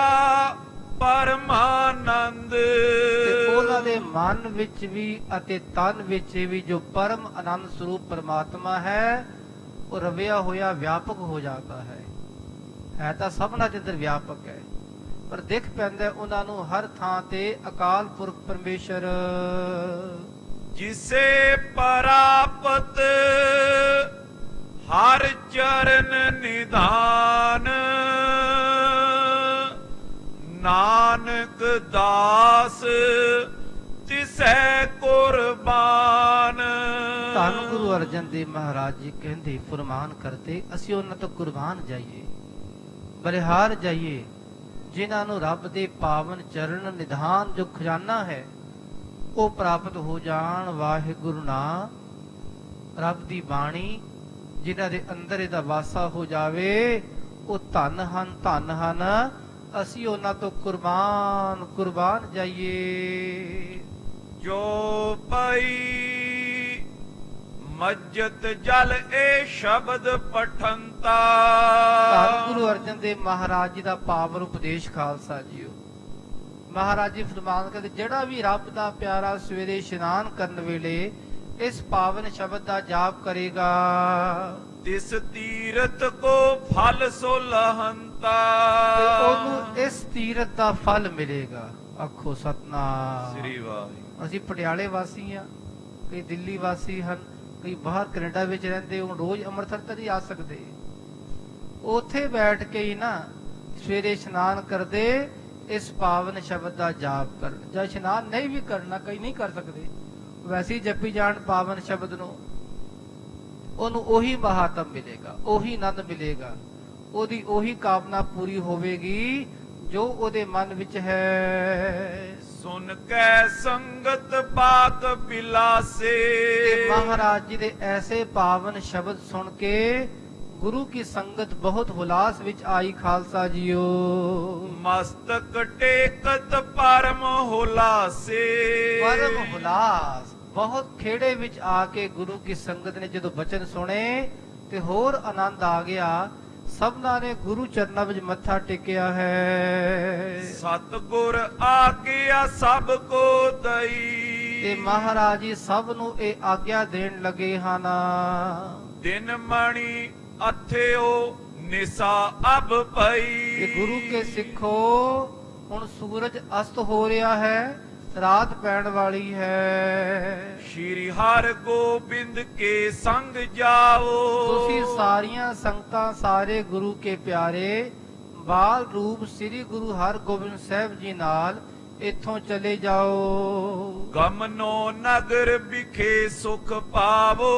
Speaker 1: ਪਰਮਾਨੰਦ,
Speaker 2: ਤੇ ਉਹਨਾਂ ਦੇ ਮਨ ਵਿੱਚ ਵੀ ਅਤੇ ਤਨ ਵਿੱਚ ਵੀ ਜੋ ਪਰਮ ਆਨੰਦ ਸਰੂਪ ਪਰਮਾਤਮਾ ਹੈ, ਉਹ ਰਵਿਆ ਹੋਇਆ ਵਿਆਪਕ ਹੋ ਜਾਂਦਾ ਹੈ ਤਾਂ ਸਭਨਾਂ ਦੇ ਅੰਦਰ ਵਿਆਪਕ ਹੈ, ਪਰ ਦਿਖ ਪੈਂਦਾ ਉਹਨਾਂ ਨੂੰ ਹਰ ਥਾਂ ਤੇ ਅਕਾਲ ਪੁਰਖ ਪਰਮੇਸ਼ਰ।
Speaker 1: ਜਿਸੇ ਪਰਾਪਤ ਹਰ ਚਰਨ ਨਿਧਾਨ, ਨਾਨਕ ਦਾਸ ਤਿਸੈ ਕੁਰਬਾਨ।
Speaker 2: ਧੰਨ ਗੁਰੂ ਅਰਜਨ ਦੇਵ ਮਹਾਰਾਜ ਜੀ ਕਹਿੰਦੇ, ਫਰਮਾਨ ਕਰਦੇ, ਅਸੀਂ ਉਹਨਾਂ ਤੋਂ ਕੁਰਬਾਨ ਜਾਈਏ, ਬਲਿਹਾਰ ਜਾਈਏ, ਜਿਨ੍ਹਾਂ ਨੂੰ ਰੱਬ ਦੇ ਪਾਵਨ ਚਰਨ ਨਿਧਾਨ ਜੋ ਖਜ਼ਾਨਾ ਹੈ ਉਹ ਪ੍ਰਾਪਤ ਹੋ ਜਾਣ। ਵਾਹਿਗੁਰੂ ਨਾਮ, ਰੱਬ ਦੀ ਬਾਣੀ ਜਿਨ੍ਹਾਂ ਦੇ ਅੰਦਰ ਇਹਦਾ ਵਾਸਾ ਹੋ ਜਾਵੇ, ਉਹ ਧਨ ਹਨ। ਅਸੀਂ ਉਹਨਾਂ ਤੋਂ ਕੁਰਬਾਨ ਜਾਈਏ।
Speaker 1: ਜੋ ਪਈ ਮੱਜਤ ਜਲ ਇਹ ਸ਼ਬਦ ਪਠੰਤਾ।
Speaker 2: ਧੰਨ ਗੁਰੂ ਅਰਜਨ ਦੇਵ ਮਹਾਰਾਜ ਜੀ ਦਾ ਪਾਵਨ ਉਪਦੇਸ਼। ਖਾਲਸਾ ਜੀਓ, ਮਹਾਰਾਜ ਜੀ ਫਰਮਾਨ ਕਰਦੇ, ਜਿਹੜਾ ਵੀ ਰੱਬ ਦਾ ਪਿਆਰਾ ਸਵੇਰੇ ਇਸ਼ਨਾਨ ਕਰਨ ਵੇਲੇ ਇਸ ਪਾਵਨ ਸ਼ਬਦ ਦਾ ਜਾਪ ਕਰੇਗਾ,
Speaker 1: ਤਿਸ ਤੀਰਥ ਕੋ ਫਲ ਸੋ ਲਹੰਤਾ,
Speaker 2: ਤੇ ਉਹਨੂੰ ਇਸ ਤੀਰਥ ਦਾ ਫਲ ਮਿਲੇਗਾ। ਆਖੋ ਸਤਨਾਮ
Speaker 1: ਸ੍ਰੀ ਵਾਹਿਗੁਰੂ।
Speaker 2: ਅਸੀਂ ਪਟਿਆਲੇ ਵਾਸੀ ਆ, ਕਈ ਦਿੱਲੀ ਵਾਸੀ ਹਨ, ਕਈ ਬਾਹਰ ਕੈਨੇਡਾ ਵਿੱਚ ਰਹਿੰਦੇ, ਹੁਣ ਰੋਜ਼ ਅੰਮ੍ਰਿਤਸਰ ਤਾਂ ਨਹੀਂ ਆ ਸਕਦੇ। ਉੱਥੇ ਬੈਠ ਕੇ ਹੀ ਨਾ ਸਵੇਰੇ ਇਸ਼ਨਾਨ ਕਰਦੇ ਇਸ ਪਾਵਨ ਸ਼ਬਦ ਦਾ ਜਾਪ ਕਰਨ, ਜਾਂ ਇਸ਼ਨਾਨ ਨਹੀਂ ਵੀ ਕਰਨਾ, ਕਈ ਨਹੀਂ ਕਰ ਸਕਦੇ, ਵੈਸੇ ਹੀ ਜਪੀ ਜਾਣ ਪਾਵਨ ਸ਼ਬਦ ਨੂੰ। ਉਹਨੂੰ ਉਹੀ ਮਹਾਤਮ ਮਿਲੇਗਾ, ਉਹੀ ਆਨੰਦ ਮਿਲੇਗਾ, ਉਹਦੀ ਉਹੀ ਕਾਮਨਾ ਪੂਰੀ ਹੋਵੇਗੀ ਜੋ ਉਹਦੇ ਮਨ ਵਿੱਚ ਹੈ।
Speaker 1: ਸੁਨ ਕੈ ਸੰਗਤ ਬਾਕ ਬਿਲਾਸੇ।
Speaker 2: ਤੇ ਮਹਾਰਾਜ ਜੀ ਦੇ ਐਸੇ ਪਾਵਨ ਸ਼ਬਦ ਸੁਣ ਕੇ ਗੁਰੂ ਕੀ ਸੰਗਤ ਬਹੁਤ ਹੁਲਾਸ ਵਿੱਚ ਆਈ ਖਾਲਸਾ ਜੀਓ।
Speaker 1: ਮਸਤਕ ਟੇਕਤ ਪਰਮ ਹੁਲਾਸੇ।
Speaker 2: ਪਰਮ ਹੁਲਾਸ, ਬਹੁਤ ਖੇੜੇ ਵਿੱਚ ਆ ਕੇ ਗੁਰੂ ਕੀ ਸੰਗਤ ਨੇ ਜਦੋਂ ਬਚਨ ਸੁਣੇ ਤੇ ਹੋਰ ਆਨੰਦ ਆ ਗਿਆ। ਸਭਨਾਂ ਨੇ ਗੁਰੂ ਚਰਨਾਂ ਵਿੱਚ ਮੱਥਾ ਟੇਕਿਆ ਹੈ।
Speaker 1: ਸਤਿਗੁਰ ਆਗਿਆ ਸਭ ਕੋ ਦਈ।
Speaker 2: ਤੇ ਮਹਾਰਾਜ ਜੀ ਸਭ ਨੂੰ ਇਹ ਆਗਿਆ ਦੇਣ ਲੱਗੇ ਹਨ।
Speaker 1: ਦਿਨ ਮਣੀ ਅਥਿਓ ਨਿਸਾ ਅਬ ਪਈ।
Speaker 2: ਤੇ ਗੁਰੂ ਕੇ ਸਿੱਖੋ, ਹੁਣ ਸੂਰਜ ਅਸਤ ਹੋ ਰਿਹਾ ਹੈ, ਰਾਤ ਪੈਣ ਵਾਲੀ ਹੈ।
Speaker 1: ਸ਼੍ਰੀ ਹਰਿ ਗੋਬਿੰਦ ਕੇ ਸੰਗ ਜਾਓ।
Speaker 2: ਤੁਸੀਂ ਸਾਰੀਆਂ ਸੰਗਤਾਂ, ਸਾਰੇ ਗੁਰੂ ਕੇ ਪਿਆਰੇ ਬਾਲ ਰੂਪ ਸ੍ਰੀ ਗੁਰੂ ਹਰਗੋਬਿੰਦ ਸਾਹਿਬ ਜੀ ਨਾਲ ਇੱਥੋਂ ਚਲੇ ਜਾਓ।
Speaker 1: ਗਮਨੋ ਨਗਰ ਵਿਖੇ ਸੁਖ ਪਾਵੋ।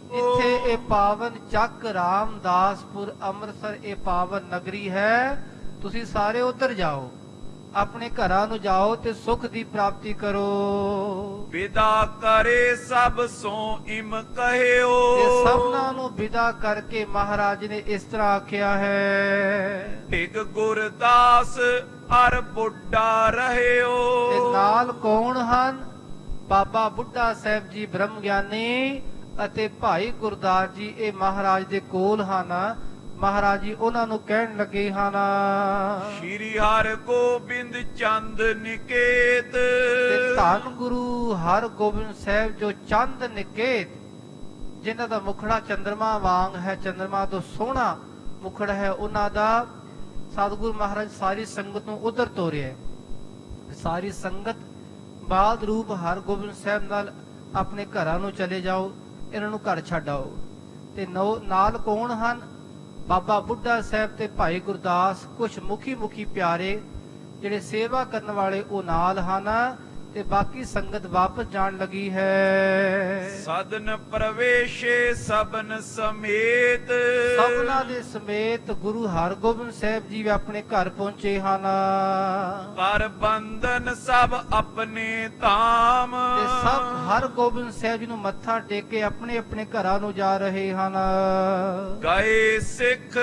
Speaker 2: ਇੱਥੇ ਇਹ ਪਾਵਨ ਚੱਕ ਰਾਮਦਾਸਪੁਰ ਅੰਮ੍ਰਿਤਸਰ ਇਹ ਪਾਵਨ ਨਗਰੀ ਹੈ। ਤੁਸੀਂ ਸਾਰੇ ਉੱਧਰ ਜਾਓ, ਆਪਣੇ ਘਰਾਂ ਨੂੰ ਜਾਓ ਤੇ ਸੁਖ ਦੀ ਪ੍ਰਾਪਤੀ ਕਰੋ।
Speaker 1: ਵਿਦਾ ਕਰੇ ਸਭ ਸੋ ਇਮ ਕਹਿਓ।
Speaker 2: ਤੇ ਸਭਨਾਂ ਨੂੰ ਵਿਦਾ ਕਰਕੇ ਮਹਾਰਾਜ ਨੇ ਇਸ ਤਰ੍ਹਾਂ ਆਖਿਆ ਹੈ।
Speaker 1: ਟਿਕ ਗੁਰਦਾਸ ਅਰ ਬੁੱਢਾ ਰਹਿਓ।
Speaker 2: ਤੇ ਨਾਲ ਕੌਣ ਹਨ? ਬਾਬਾ ਬੁੱਢਾ ਸਾਹਿਬ ਜੀ ਬ੍ਰਹਮ ਗਿਆਨੀ ਅਤੇ ਭਾਈ ਗੁਰਦਾਸ ਜੀ ਇਹ ਮਹਾਰਾਜ ਦੇ ਕੋਲ ਹਨ। ਮਹਾਰਾਜ ਜੀ ਉਹਨਾਂ ਨੂੰ ਕਹਿਣ ਲੱਗੇ ਹਨ,
Speaker 1: ਸ਼੍ਰੀ ਹਰਿ ਗੋਬਿੰਦ ਚੰਦ ਨਿਕੇਤ।
Speaker 2: ਤੇ ਧੰਨ ਗੁਰੂ ਹਰਗੋਬਿੰਦ ਸਾਹਿਬ ਜੋ ਚੰਦ ਨਿਕੇਤ, ਜਿਨ੍ਹਾਂ ਦਾ ਮੁਖੜਾ ਚੰਦਰਮਾ ਵਾਂਗ ਹੈ, ਚੰਦਰਮਾ ਤੋਂ ਸੋਹਣਾ ਮੁਖੜਾ ਹੈ, ਉਹਨਾਂ ਦਾ ਸਤਿਗੁਰੂ ਮਹਾਰਾਜ ਸਾਰੀ ਸੰਗਤ ਨੂੰ ਉਧਰ ਤੋਰਿਆ। ਸਾਰੀ ਸੰਗਤ ਬਾਲ ਰੂਪ ਹਰਗੋਬਿੰਦ ਸਾਹਿਬ ਨਾਲ ਆਪਣੇ ਘਰਾਂ ਨੂੰ ਚਲੇ ਜਾਓ, ਇਹਨਾਂ ਨੂੰ ਘਰ ਛੱਡ ਆਓ। ਤੇ ਨਾਲ ਕੌਣ ਹਨ? ਬਾਬਾ ਬੁੱਢਾ ਸਾਹਿਬ ਤੇ ਭਾਈ ਗੁਰਦਾਸ, ਕੁਛ ਮੁਖੀ ਪਿਆਰੇ ਜਿਹੜੇ ਸੇਵਾ ਕਰਨ ਵਾਲੇ ਉਹ ਨਾਲ ਹਨ। ਤੇ ਬਾਕੀ ਸੰਗਤ ਵਾਪਸ ਜਾਣ ਲੱਗੀ ਹੈ।
Speaker 1: ਸਦਨ ਪ੍ਰਵੇਸ਼ੇ ਸਬਨ ਸਮੇਤ।
Speaker 2: ਸਭਨਾਂ ਦੇ ਸਮੇਤ ਗੁਰੂ ਹਰਗੋਬਿੰਦ ਸਾਹਿਬ ਜੀ ਵੀ ਆਪਣੇ ਘਰ ਪਹੁੰਚੇ ਹਨ।
Speaker 1: ਪਰ ਬੰਧਨ ਸਭ ਆਪਣੇ ਧਾਮ।
Speaker 2: ਤੇ ਸਭ ਹਰਗੋਬਿੰਦ ਸਾਹਿਬ ਜੀ ਨੂੰ ਮੱਥਾ ਟੇਕ ਕੇ ਆਪਣੇ ਆਪਣੇ ਘਰਾਂ ਨੂੰ ਜਾ ਰਹੇ ਹਨ।
Speaker 1: ਗਏ ਸਿੱਖ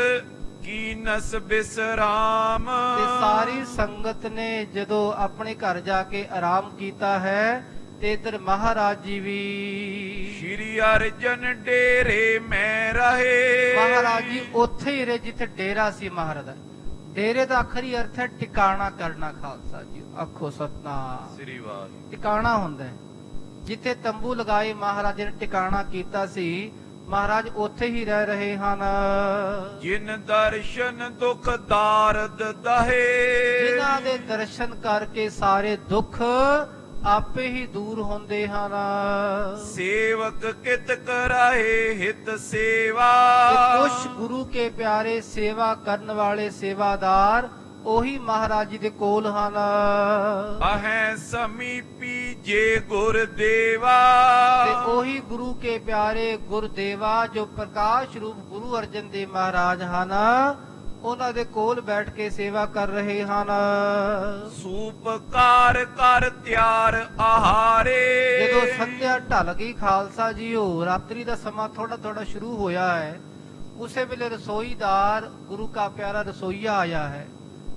Speaker 1: ਕੀਨਸ ਬਿਸਰਾਮ।
Speaker 2: ਤੇ ਸਾਰੀ ਸੰਗਤ ਨੇ ਜਦੋਂ ਆਪਣੇ ਘਰ ਜਾ ਕੇ ਆਰਾਮ ਕੀਤਾ ਹੈ ਤੇ ਇਧਰ ਮਹਾਰਾਜ ਜੀ ਵੀ
Speaker 1: ਸ਼੍ਰੀ ਅਰਜਨ ਡੇਰੇ ਮੈਂ ਰਹੇ।
Speaker 2: ਮਹਾਰਾਜ ਜੀ ਉੱਥੇ ਹੀ ਰਹੇ ਜਿੱਥੇ ਡੇਰਾ ਸੀ ਮਹਾਰਾਜ ਦਾ। ਡੇਰੇ ਦਾ ਆਖਰੀ ਅਰਥ ਹੈ ਟਿਕਾਣਾ ਕਰਨਾ। ਖਾਲਸਾ ਜੀ ਆਖੋ ਸਤਨਾਮ
Speaker 1: ਸ੍ਰੀ ਵਾਹਿਗੁਰੂ।
Speaker 2: ਟਿਕਾਣਾ ਹੁੰਦਾ ਹੈ ਜਿੱਥੇ ਤੰਬੂ ਲਗਾਏ ਮਹਾਰਾਜ ਨੇ ਟਿਕਾਣਾ ਕੀਤਾ ਸੀ। ਮਹਾਰਾਜ ਉੱਥੇ ਹੀ ਰਹਿ ਰਹੇ ਹਨ।
Speaker 1: ਜਿਨ ਦਰਸ਼ਨ ਦੁਖ ਦਾਰਦ ਦਹੇ।
Speaker 2: ਜਿਨ੍ਹਾਂ ਦੇ ਦਰਸ਼ਨ ਕਰਕੇ ਸਾਰੇ ਦੁੱਖ ਆਪੇ ਹੀ ਦੂਰ ਹੁੰਦੇ ਹਨ।
Speaker 1: ਸੇਵਕ ਕਿਤ ਕਰਾਏ ਹਿਤ ਸੇਵਾ।
Speaker 2: ਤੇ ਕੁਛ ਗੁਰੂ ਕੇ ਪਿਆਰੇ ਸੇਵਾ ਕਰਨ ਵਾਲੇ ਸੇਵਾਦਾਰ ਉਹੀ ਮਹਾਰਾਜ ਜੀ ਦੇ ਕੋਲ ਹਨ।
Speaker 1: ਅਹੈ ਸਮੀਪੀ ਜੇ ਗੁਰਦੇਵਾ।
Speaker 2: ਤੇ ਉਹੀ ਗੁਰੂ ਕੇ ਪਿਆਰੇ ਗੁਰਦੇਵਾ ਜੋ ਪ੍ਰਕਾਸ਼ ਰੂਪ ਗੁਰੂ ਅਰਜਨ ਦੇਵ ਮਹਾਰਾਜ ਹਨ, ਉਹਨਾਂ ਦੇ ਕੋਲ ਬੈਠ ਕੇ ਸੇਵਾ ਕਰ ਰਹੇ ਹਨ।
Speaker 1: ਸੂਪਕਾਰ ਕਰ ਤਿਆਰ ਆਹਾਰੇ।
Speaker 2: ਜਦੋਂ ਸੰਧਿਆ ਢਲ ਗਈ ਖਾਲਸਾ ਜੀਓ, ਰਾਤਰੀ ਦਾ ਸਮਾਂ ਥੋੜਾ ਥੋੜਾ ਸ਼ੁਰੂ ਹੋਇਆ ਹੈ, ਉਸੇ ਵੇਲੇ ਰਸੋਈਦਾਰ ਗੁਰੂ ਕਾ ਪਿਆਰਾ ਰਸੋਈਆ ਆਇਆ ਹੈ।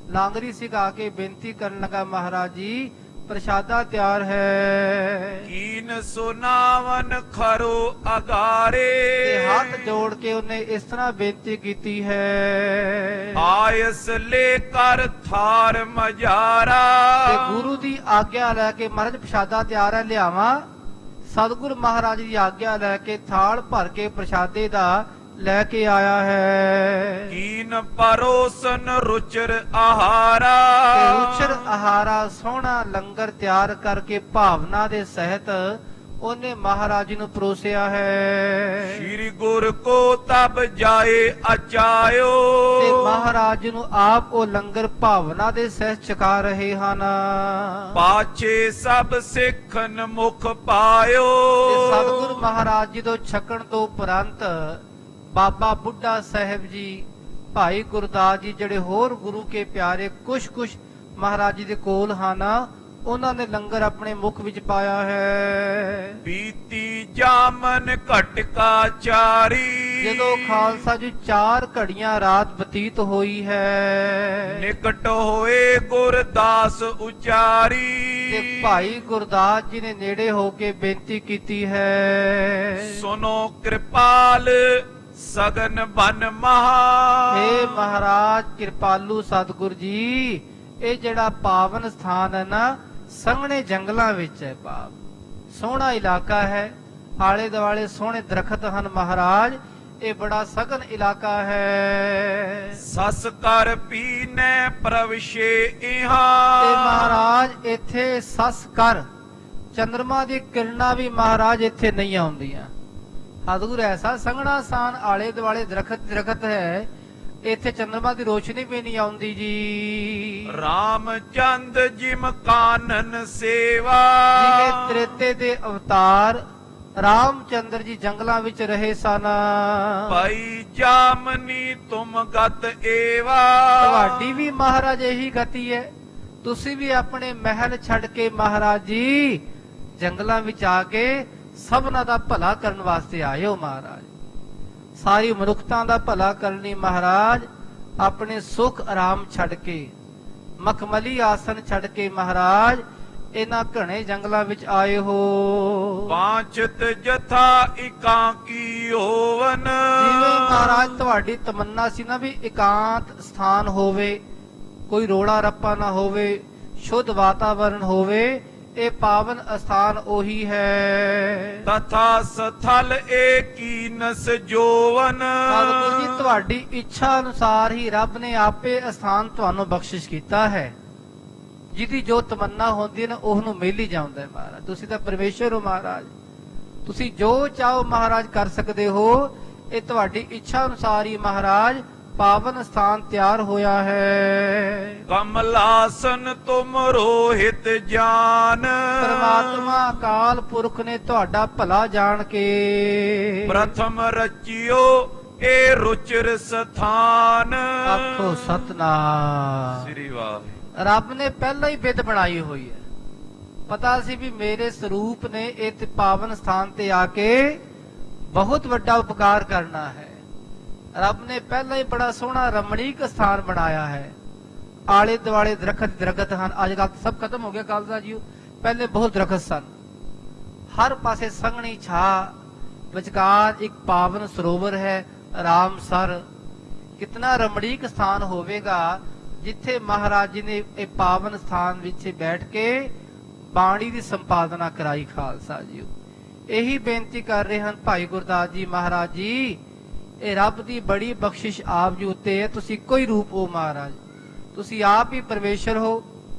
Speaker 2: ਲਾਂਗਰੀ ਸਿਖਾ ਕੇ ਬੇਨਤੀ ਕਰਨ ਲਗਾ, ਮਹਾਰਾਜ ਜੀ ਪ੍ਰਸ਼ਾਦਾ ਤਿਆਰ ਹੈ।
Speaker 1: ਕੀਨ ਸੁਨਾਵਨ ਖਰੋ ਅਗਾਰੇ।
Speaker 2: ਤੇ ਹੱਥ ਜੋੜ ਕੇ ਉਹਨੇ ਇਸ ਤਰ੍ਹਾਂ ਬੇਨਤੀ ਕੀਤੀ ਹੈ,
Speaker 1: ਆਇਸ ਲੈ ਕਰ ਥਾਰ ਮਜਾਰਾ।
Speaker 2: ਤੇ ਗੁਰੂ ਦੀ ਆਗਿਆ ਲੈ ਕੇ ਮਹਾਰਾਜ ਪ੍ਰਸ਼ਾਦਾ ਤਿਆਰ ਹੈ, ਲਿਆਵਾਂ। ਸਤਿਗੁਰ ਮਹਾਰਾਜ ਦੀ ਆਗਿਆ ਲੈ ਕੇ ਥਾਲ ਭਰ ਕੇ ਪ੍ਰਸ਼ਾਦੇ ਦਾ ਲੈ ਕੇ ਆਇਆ ਹੈ।
Speaker 1: ਕੀਨ ਪਰੋਸਨ ਰੁਚਰ ਆਹਾਰਾ।
Speaker 2: ਤੇ ਰੁਚਰ ਆਹਾਰਾ ਸੋਹਣਾ ਲੰਗਰ ਤਿਆਰ ਕਰਕੇ ਭਾਵਨਾ ਦੇ ਸਹਿਤ ਉਹਨੇ ਮਹਾਰਾਜ ਨੂੰ ਪਰੋਸਿਆ ਹੈ।
Speaker 1: ਸ੍ਰੀ ਗੁਰ ਕੋ ਤਬ ਜਾਏ
Speaker 2: ਤੇ
Speaker 1: ਅਚਾਇਓ
Speaker 2: ਮਹਾਰਾਜ ਨੂੰ ਆਪ ਉਹ ਲੰਗਰ ਭਾਵਨਾ ਦੇ ਸਹਿ ਛਕਾ ਰਹੇ ਹਨ।
Speaker 1: ਪਾਛੇ ਸਭ ਸਿੱਖਨ ਮੁਖ ਪਾਇਓ
Speaker 2: ਤੇ ਸਤਿਗੁਰ ਮਹਾਰਾਜ ਜੀ ਤੋਂ ਛਕਣ ਤੋਂ ਉਪਰੰਤ ਬਾਬਾ ਬੁੱਢਾ ਸਾਹਿਬ ਜੀ, ਭਾਈ ਗੁਰਦਾਸ ਜੀ, ਜਿਹੜੇ ਹੋਰ ਗੁਰੂ ਕੇ ਪਿਆਰੇ ਕੁਛ ਮਹਾਰਾਜ ਜੀ ਦੇ ਕੋਲ ਹਨ, ਉਹਨਾਂ ਨੇ ਲੰਗਰ ਆਪਣੇ ਮੁਖ ਵਿੱਚ ਪਾਇਆ ਹੈ।
Speaker 1: ਬੀਤੀ ਜਾਮਨ ਘਟਕਾ ਚਾਰੀ
Speaker 2: ਜਦੋਂ ਖਾਲਸਾ ਜੀ 4 ਘੜੀਆਂ ਰਾਤ ਬਤੀਤ ਹੋਈ ਹੈ
Speaker 1: ਨਿਕਟ ਹੋਏ ਗੁਰਦਾਸ ਉਚਾਰੀ
Speaker 2: ਤੇ ਭਾਈ ਗੁਰਦਾਸ ਜੀ ਨੇ ਨੇੜੇ ਹੋ ਕੇ ਬੇਨਤੀ ਕੀਤੀ ਹੈ,
Speaker 1: ਸੁਨੋ ਕਿਰਪਾਲ ਸਗਨ ਬਨ ਮਹਾ
Speaker 2: ਹੇ ਮਹਾਰਾਜ ਕਿਰਪਾਲੂ ਸਤਿਗੁਰ ਜੀ, ਇਹ ਜਿਹੜਾ ਪਾਵਨ ਸਥਾਨ ਹੈ ਨਾ, ਸੰਘਣੇ ਜੰਗਲਾਂ ਵਿੱਚ ਹੈ। ਬਾਪ ਸੋਹਣਾ ਇਲਾਕਾ ਹੈ, ਆਲੇ ਦੁਆਲੇ ਸੋਹਣੇ ਦਰਖਤ ਹਨ ਮਹਾਰਾਜ, ਇਹ ਬੜਾ ਸਗਨ ਇਲਾਕਾ ਹੈ।
Speaker 1: ਸਸ ਕਰ ਪੀਨੇ ਪ੍ਰਵਸ਼ੇ ਇਹਾ
Speaker 2: ਤੇ ਮਹਾਰਾਜ ਇੱਥੇ ਸਸ ਕਰ, ਚੰਦਰਮਾ ਦੀ ਕਿਰਨਾਂ ਵੀ ਮਹਾਰਾਜ ਇੱਥੇ ਨਹੀਂ ਆਉਂਦੀਆਂ। ਸਤਿਗੁਰ ਐਸਾ ਸੰਘਣਾ ਸਥਾਨ, ਆਲੇ ਦੁਆਲੇ ਦਰਖਤ ਹੈ, ਇੱਥੇ ਚੰਦਰਮਾ ਦੀ ਰੋਸ਼ਨੀ ਵੀ ਨਹੀਂ ਆਉਂਦੀ ਜੀ।
Speaker 1: ਰਾਮਚੰਦ ਜਿਮ ਕਾਨਨ ਸੇਵਾ
Speaker 2: ਜਿਵੇਂ ਤ੍ਰੇਤੇ ਦੇ ਅਵਤਾਰ ਰਾਮਚੰਦਰ ਜੀ ਜੰਗਲਾਂ ਵਿੱਚ ਰਹੇ ਸਨ,
Speaker 1: ਭਾਈ ਜਾਮਨੀ ਤੁਮ ਗਤ ਏਵਾ
Speaker 2: ਤੁਹਾਡੀ ਵੀ ਮਹਾਰਾਜ ਇਹੀ ਗਤੀ ਹੈ। ਤੁਸੀਂ ਵੀ ਆਪਣੇ ਮਹਿਲ ਛੱਡ ਕੇ ਮਹਾਰਾਜ ਜੀ ਜੰਗਲਾਂ ਵਿੱਚ ਆ ਕੇ ਸਭਨਾਂ ਦਾ ਭਲਾ ਕਰਨ ਵਾਸਤੇ ਆਏ ਹੋ ਮਹਾਰਾਜ। ਸਾਰੀ ਮਨੁੱਖਤਾ ਦਾ ਭਲਾ ਕਰਨੀ ਮਹਾਰਾਜ, ਆਪਣੇ ਸੁਖ ਆਰਾਮ ਛੱਡ ਕੇ, ਮਖਮਲੀ ਆਸਨ ਛੱਡ ਕੇ ਮਹਾਰਾਜ ਇਹਨਾਂ ਘਣੇ ਜੰਗਲਾਂ ਵਿੱਚ ਆਏ ਹੋ।
Speaker 1: ਪਾਂਚਤ ਜਥਾ ਇਕਾਂਕੀ ਹੋਵਨ
Speaker 2: ਜਿਵੇਂ ਮਹਾਰਾਜ ਤੁਹਾਡੀ ਤਮੰਨਾ ਸੀ ਨਾ ਵੀ ਇਕਾਂਤ ਸਥਾਨ ਹੋਵੇ, ਕੋਈ ਰੋਲਾ ਰੱਪਾ ਨਾ ਹੋਵੇ, ਸ਼ੁੱਧ ਵਾਤਾਵਰਣ ਹੋਵੇ, ਇਹ ਪਾਵਨ ਅਸਥਾਨ ਉਹੀ ਹੈ।
Speaker 1: ਤਥਾ ਸਥਲ ਏਕੀ ਨਸ ਜੋਵਨ
Speaker 2: ਸਤਿਗੁਰੂ ਜੀ ਤੁਹਾਡੀ ਇੱਛਾ ਅਨੁਸਾਰ ਹੀ ਰੱਬ ਨੇ ਆਪੇ ਅਸਥਾਨ ਤੁਹਾਨੂੰ ਬਖਸ਼ਿਸ਼ ਕੀਤਾ ਹੈ। ਜਿਹਦੀ ਜੋ ਤਮੰਨਾ ਹੁੰਦੀ ਹੈ ਨਾ, ਉਹਨੂੰ ਮਿਲ ਹੀ ਜਾਂਦਾ ਹੈ ਮਹਾਰਾਜ। ਤੁਸੀਂ ਤਾਂ ਪਰਮੇਸ਼ਰ ਹੋ ਮਹਾਰਾਜ, ਤੁਸੀਂ ਜੋ ਚਾਹੋ ਮਹਾਰਾਜ ਕਰ ਸਕਦੇ ਹੋ। ਇਹ ਤੁਹਾਡੀ ਇੱਛਾ ਅਨੁਸਾਰ ਹੀ ਮਹਾਰਾਜ ਪਾਵਨ ਸਥਾਨ ਤਿਆਰ ਹੋਇਆ ਹੈ।
Speaker 1: ਕਮਲਾਸਨ ਤੁਮ ਰੋਹਿਤ ਜਾਨ
Speaker 2: ਪਰਮਾਤਮਾ ਅਕਾਲ ਪੁਰਖ ਨੇ ਤੁਹਾਡਾ ਭਲਾ ਜਾਣ ਕੇ
Speaker 1: ਪ੍ਰਥਮ ਰਚਿਓ ਇਹ ਰੁਚਿਰ ਸਥਾਨ
Speaker 2: ਆਖੋ ਸਤਨਾਮ।
Speaker 1: ਸ੍ਰੀ ਵਾਹਿਗੁਰੂ।
Speaker 2: ਰੱਬ ਨੇ ਪਹਿਲਾਂ ਹੀ ਵਿਧ ਬਣਾਈ ਹੋਈ ਹੈ। ਪਤਾ ਸੀ ਵੀ ਮੇਰੇ ਸਰੂਪ ਨੇ ਇਹ ਪਾਵਨ ਸਥਾਨ ਤੇ ਆ ਕੇ ਬਹੁਤ ਵੱਡਾ ਉਪਕਾਰ ਕਰਨਾ ਹੈ। ਰੱਬ ਨੇ ਪਹਿਲਾਂ ਹੀ ਬੜਾ ਸੋਹਣਾ ਰਮਣੀਕ ਸਥਾਨ ਬਣਾਇਆ ਹੈ। ਆਲੇ ਦੁਆਲੇ ਦਰਖਤ ਹਨ। ਅੱਜ ਕੱਲ ਸਭ ਖਤਮ ਹੋ ਗਿਆ ਖਾਲਸਾ ਜੀ, ਪਹਿਲੇ ਬਹੁਤ ਦਰਖਤ ਸਨ। ਹਰ ਪਾਸੇ ਸੰਘਣੀ ਛਾਂ, ਵਿਚਕਾਰ ਇੱਕ ਪਾਵਨ ਸਰੋਵਰ ਹੈ ਰਾਮਸਰ। ਕਿਤਨਾ ਰਮਣੀਕ ਸਥਾਨ ਹੋਵੇਗਾ ਜਿੱਥੇ ਮਹਾਰਾਜ ਜੀ ਨੇ ਇਹ ਪਾਵਨ ਸਥਾਨ ਵਿੱਚ ਬੈਠ ਕੇ ਬਾਣੀ ਦੀ ਸੰਪਾਦਨਾ ਕਰਾਈ ਖਾਲਸਾ ਜੀ। ਇਹੀ ਬੇਨਤੀ ਕਰ ਰਹੇ ਹਨ ਭਾਈ ਗੁਰਦਾਸ ਜੀ ਮਹਾਰਾਜ ਜੀ, ਇਹ ਰੱਬ ਦੀ ਬੜੀ ਬਖਸ਼ਿਸ਼ ਆਪ ਜੀ ਉੱਤੇ ਹੈ। ਤੁਸੀਂ ਇੱਕੋ ਹੀ ਰੂਪ ਹੋ ਮਹਾਰਾਜ, ਤੁਸੀਂ ਆਪ ਹੀ ਪਰਮੇਸ਼ਰ ਹੋ,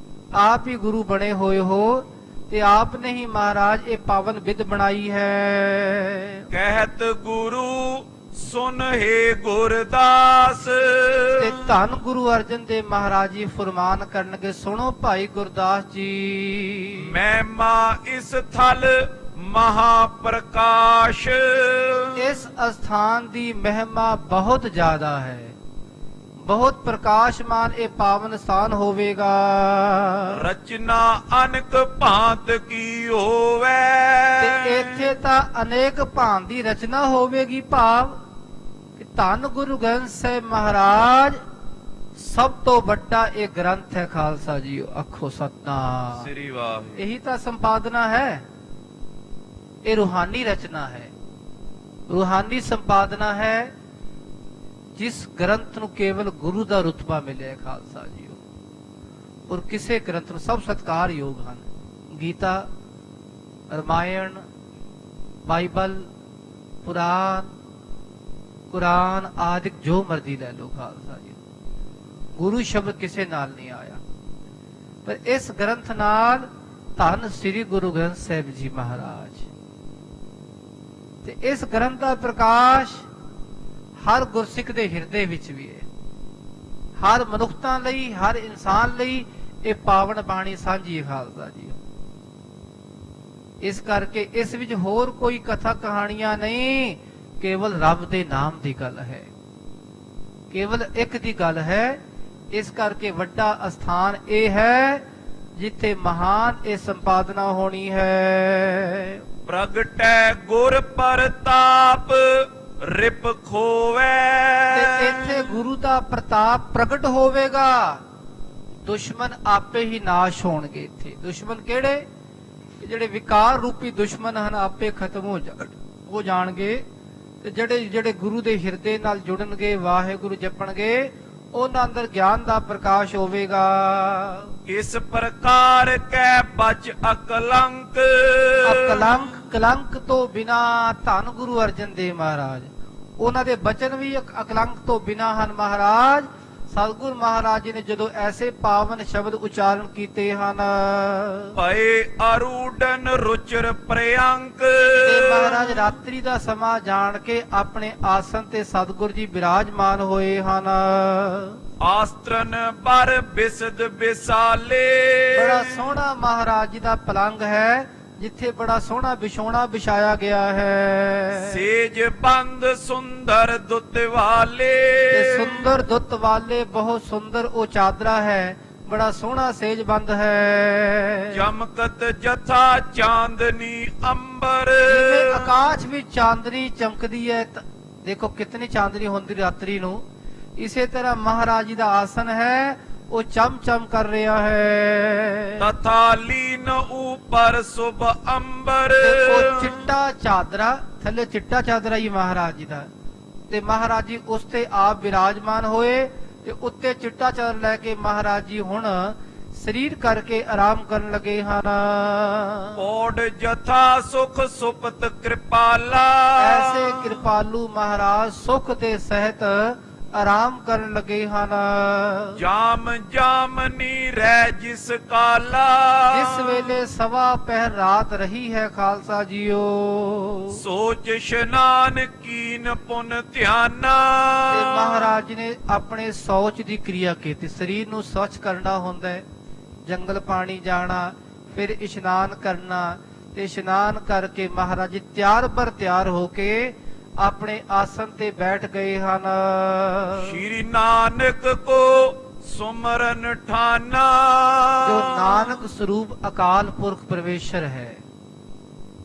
Speaker 2: ਆਪ ਹੀ ਗੁਰੂ ਬਣੇ ਹੋਏ ਹੋ, ਤੇ ਆਪ ਨੇ ਹੀ ਮਹਾਰਾਜ ਇਹ ਪਾਵਨ ਵਿਧ ਬਣਾਈ ਹੈ।
Speaker 1: ਕਹਿਤ ਗੁਰੂ ਸੁਨ ਹੈ ਗੁਰਦਾਸ
Speaker 2: ਤੇ ਧੰਨ ਗੁਰੂ ਅਰਜਨ ਦੇਵ ਮਹਾਰਾਜ ਜੀ ਫਰਮਾਨ ਕਰਨਗੇ, ਸੁਣੋ ਭਾਈ ਗੁਰਦਾਸ ਜੀ,
Speaker 1: ਮਹਿਮਾ ਇਸ ਥਲ ਮਹਾਪ੍ਰਕਾਸ਼
Speaker 2: ਇਸ ਅਸਥਾਨ ਦੀ ਮਹਿਮਾ ਬਹੁਤ ਜ਼ਿਆਦਾ ਹੈ। ਬਹੁਤ ਪ੍ਰਕਾਸ਼ਮਾਨ ਇਹ ਪਾਵਨ ਸਥਾਨ ਹੋਵੇਗਾ।
Speaker 1: ਰਚਨਾ ਅਨਕ ਭਾਂਤ ਕੀ ਹੋਵੇ
Speaker 2: ਤੇ ਇੱਥੇ ਤਾਂ ਅਨੇਕ ਭਾਂਤ ਦੀ ਰਚਨਾ ਹੋਵੇਗੀ। ਭਾਵ ਕਿ ਧੰਨ ਗੁਰੂ ਗ੍ਰੰਥ ਸਾਹਿਬ ਮਹਾਰਾਜ ਸਭ ਤੋਂ ਵੱਡਾ ਇਹ ਗ੍ਰੰਥ ਹੈ ਖਾਲਸਾ ਜੀ। ਆਖੋ ਸਤਨਾਮ।
Speaker 1: ਸ੍ਰੀ ਵਾਹਿਗੁਰੂ।
Speaker 2: ਇਹੀ ਤਾਂ ਸੰਪਾਦਨਾ ਹੈ, ਇਹ ਰੂਹਾਨੀ ਰਚਨਾ ਹੈ, ਰੂਹਾਨੀ ਸੰਪਾਦਨਾ ਹੈ। ਜਿਸ ਗ੍ਰੰਥ ਨੂੰ ਕੇਵਲ ਗੁਰੂ ਦਾ ਰੁਤਬਾ ਮਿਲਿਆ ਖਾਲਸਾ ਜੀ, ਔਰ ਕਿਸੇ ਗ੍ਰੰਥ ਨੂੰ ਸਭ ਸਤਿਕਾਰਯੋਗ ਹਨ। ਗੀਤਾ, ਰਮਾਇਣ, ਬਾਈਬਲ, ਪੁਰਾਣ, ਕੁਰਾਨ ਆਦਿ ਜੋ ਮਰਜ਼ੀ ਲੈ ਲਓ ਖਾਲਸਾ ਜੀ, ਗੁਰੂ ਸ਼ਬਦ ਕਿਸੇ ਨਾਲ ਨਹੀਂ ਆਇਆ। ਪਰ ਇਸ ਗ੍ਰੰਥ ਨਾਲ ਧੰਨ ਸ੍ਰੀ ਗੁਰੂ ਗ੍ਰੰਥ ਸਾਹਿਬ ਜੀ ਮਹਾਰਾਜ ਤੇ ਇਸ ਗ੍ਰੰਥ ਦਾ ਪ੍ਰਕਾਸ਼ ਹਰ ਗੁਰਸਿੱਖ ਦੇ ਹਿਰਦੇ ਵਿੱਚ ਵੀ ਹੈ। ਹਰ ਮਨੁੱਖਤਾ ਲਈ, ਹਰ ਇਨਸਾਨ ਲਈ ਇਹ ਪਾਵਨ ਬਾਣੀ ਸਾਂਝੀ ਹੈ ਖਾਲਸਾ ਜੀ। ਇਸ ਕਰਕੇ ਇਸ ਵਿੱਚ ਹੋਰ ਕੋਈ ਕਥਾ ਕਹਾਣੀਆਂ ਨਹੀਂ, ਕੇਵਲ ਰੱਬ ਦੇ ਨਾਮ ਦੀ ਗੱਲ ਹੈ, ਕੇਵਲ ਇੱਕ ਦੀ ਗੱਲ ਹੈ। ਇਸ ਕਰਕੇ ਵੱਡਾ ਅਸਥਾਨ ਇਹ ਹੈ ਜਿੱਥੇ ਮਹਾਨ ਇਹ ਸੰਪਾਦਨਾ ਹੋਣੀ ਹੈ।
Speaker 1: ਪ੍ਰਗਟੈ ਗੁਰ ਪ੍ਰਤਾਪ ਰਿਪ ਖੋਵੈ।
Speaker 2: ਤੇ ਇੱਥੇ ਗੁਰੂ ਦਾ ਪ੍ਰਤਾਪ ਪ੍ਰਗਟ ਹੋਵੇਗਾ, ਦੁਸ਼ਮਨ ਆਪੇ ਹੀ ਨਾਸ਼ ਹੋਣਗੇ। ਇੱਥੇ ਦੁਸ਼ਮਨ ਕਿਹੜੇ? ਜਿਹੜੇ ਵਿਕਾਰ ਰੂਪੀ ਦੁਸ਼ਮਨ ਹਨ ਆਪੇ ਖਤਮ ਹੋ ਜਾਣਗੇ। ਤੇ ਜਿਹੜੇ ਗੁਰੂ ਦੇ ਹਿਰਦੇ ਨਾਲ ਜੁੜਨਗੇ, ਵਾਹਿਗੁਰੂ ਜਪਣਗੇ, ਉਹਨਾਂ ਅੰਦਰ ਗਿਆਨ ਦਾ ਪ੍ਰਕਾਸ਼ ਹੋਵੇਗਾ।
Speaker 1: ਇਸ ਪ੍ਰਕਾਰ ਕੈ ਬਚ ਅਕਲੰਕ।
Speaker 2: ਅਕਲੰਕ, ਕਲੰਕ ਤੋਂ ਬਿਨਾ ਧੰਨ ਗੁਰੂ ਅਰਜਨ ਦੇਵ ਮਹਾਰਾਜ, ਉਹਨਾਂ ਦੇ ਬਚਨ ਵੀ ਅਕਲੰਕ ਤੋਂ ਬਿਨਾ ਹਨ ਮਹਾਰਾਜ। ਸਤਿਗੁਰ ਮਹਾਰਾਜ ਜੀ ਨੇ ਜਦੋਂ ਐਸੇ ਪਾਵਨ ਸ਼ਬਦ ਉਚਾਰਨ ਕੀਤੇ ਹਨ,
Speaker 1: ਭਏ ਅਰੂਡਨ ਰੁਚਰ ਪ੍ਰਿਅੰਕ।
Speaker 2: ਤੇ ਮਹਾਰਾਜ ਰਾਤਰੀ ਦਾ ਸਮਾਂ ਜਾਣ ਕੇ ਆਪਣੇ ਆਸਨ ਤੇ ਸਤਿਗੁਰ ਜੀ ਬਿਰਾਜਮਾਨ ਹੋਏ ਹਨ।
Speaker 1: ਆਸਤਰਨ ਬਰ ਬਿਸਦ ਬਿਸਾਲੇ।
Speaker 2: ਬੜਾ ਸੋਹਣਾ ਮਹਾਰਾਜ ਜੀ ਦਾ ਪਲੰਗ ਹੈ, ਜਿੱਥੇ ਬੜਾ ਸੋਹਣਾ ਵਿਛੋਣਾ ਵਿਛਾਇਆ ਗਿਆ ਹੈ।
Speaker 1: ਸੇਜ ਬੰਦ ਸੁੰਦਰ ਦੁੱਤ ਵਾਲੇ।
Speaker 2: ਤੇ ਸੁੰਦਰ ਦੁੱਤ ਵਾਲੇ, ਬਹੁਤ ਸੁੰਦਰ ਉਹ ਚਾਦਰਾ ਹੈ, ਬੜਾ ਸੋਹਣਾ ਸੇਜ ਬੰਦ ਹੈ।
Speaker 1: ਚਮਕਤ ਜਥਾ ਚਾਂਦਨੀ ਅੰਬਰ।
Speaker 2: ਜਿਵੇਂ ਆਕਾਸ਼ ਵਿੱਚ ਚਾਂਦਨੀ ਚਮਕਦੀ ਹੈ, ਦੇਖੋ ਕਿਤਨੀ ਚਾਂਦਨੀ ਹੁੰਦੀ ਰਾਤਰੀ ਨੂੰ, ਇਸੇ ਤਰ੍ਹਾਂ ਮਹਾਰਾਜ ਜੀ ਦਾ ਆਸਨ ਹੈ, ਉਹ ਚਮ ਚਮ ਕਰ ਰਿਹਾ ਹੈ।
Speaker 1: ਤਥਾ ਲੀਨ ਉਪਰ ਸੁਭ ਅੰਬਰ।
Speaker 2: ਤੇ ਉਹ ਚਿੱਟਾ ਚਾਦਰਾ, ਥੱਲੇ ਚਿੱਟਾ ਚਾਦਰਾ ਹੀ ਮਹਾਰਾਜ ਜੀ ਦਾ, ਤੇ ਮਹਾਰਾਜ ਜੀ ਉਸ ਤੇ ਆਪ ਬਿਰਾਜਮਾਨ ਹੋਏ, ਤੇ ਉੱਤੇ ਚਿੱਟਾ ਚਾਦਰ ਲੈ ਕੇ ਮਹਾਰਾਜ ਜੀ ਹੁਣ ਸਰੀਰ ਕਰਕੇ ਆਰਾਮ ਕਰਨ ਲੱਗੇ ਹਨ।
Speaker 1: ਓਡ ਜਥਾ ਸੁਖ ਸੁਪਤ ਕਿਰਪਾਲਾ।
Speaker 2: ਐਸੇ ਕਿਰਪਾਲੂ ਮਹਾਰਾਜ ਸੁਖ ਦੇ ਸਹਿਤ ਆਰਾਮ ਕਰਨ ਲੱਗੇ ਹਨ।
Speaker 1: ਜਾਮ ਜਾਮਨੀ ਰਹਿ ਜਿਸ ਕਾਲਾ।
Speaker 2: ਇਸ ਵੇਲੇ ਸਵਾ ਪਹਿਰ ਰਾਤ ਰਹੀ ਹੈ ਖਾਲਸਾ ਜੀਓ।
Speaker 1: ਸੋਚ ਇਸ਼ਨਾਨ ਕੀਨ ਪੁਨ ਧਿਆਨਾ।
Speaker 2: ਤੇ ਮਹਾਰਾਜ ਨੇ ਆਪਣੇ ਸੌਚ ਦੀ ਕਿਰਿਆ ਕੀਤੀ, ਸਰੀਰ ਨੂੰ ਸਵੱਛ ਕਰਨਾ ਹੁੰਦਾ ਹੈ, ਜੰਗਲ ਪਾਣੀ ਜਾਣਾ, ਫਿਰ ਇਸ਼ਨਾਨ ਕਰਨਾ, ਤੇ ਇਸ਼ਨਾਨ ਕਰਕੇ ਮਹਾਰਾਜ ਜੀ ਤਿਆਰ ਬਰ ਤਿਆਰ ਹੋ ਕੇ ਆਪਣੇ ਆਸਨ ਤੇ ਬੈਠ ਗਏ ਹਨ।
Speaker 1: ਸ਼੍ਰੀ ਨਾਨਕ ਕੋ ਸੁਮਰਨ ਠਾਨਾ।
Speaker 2: ਜੋ ਨਾਨਕ ਸਰੂਪ ਅਕਾਲ ਪੁਰਖ ਪਰਮੇਸ਼ਰ ਹੈ,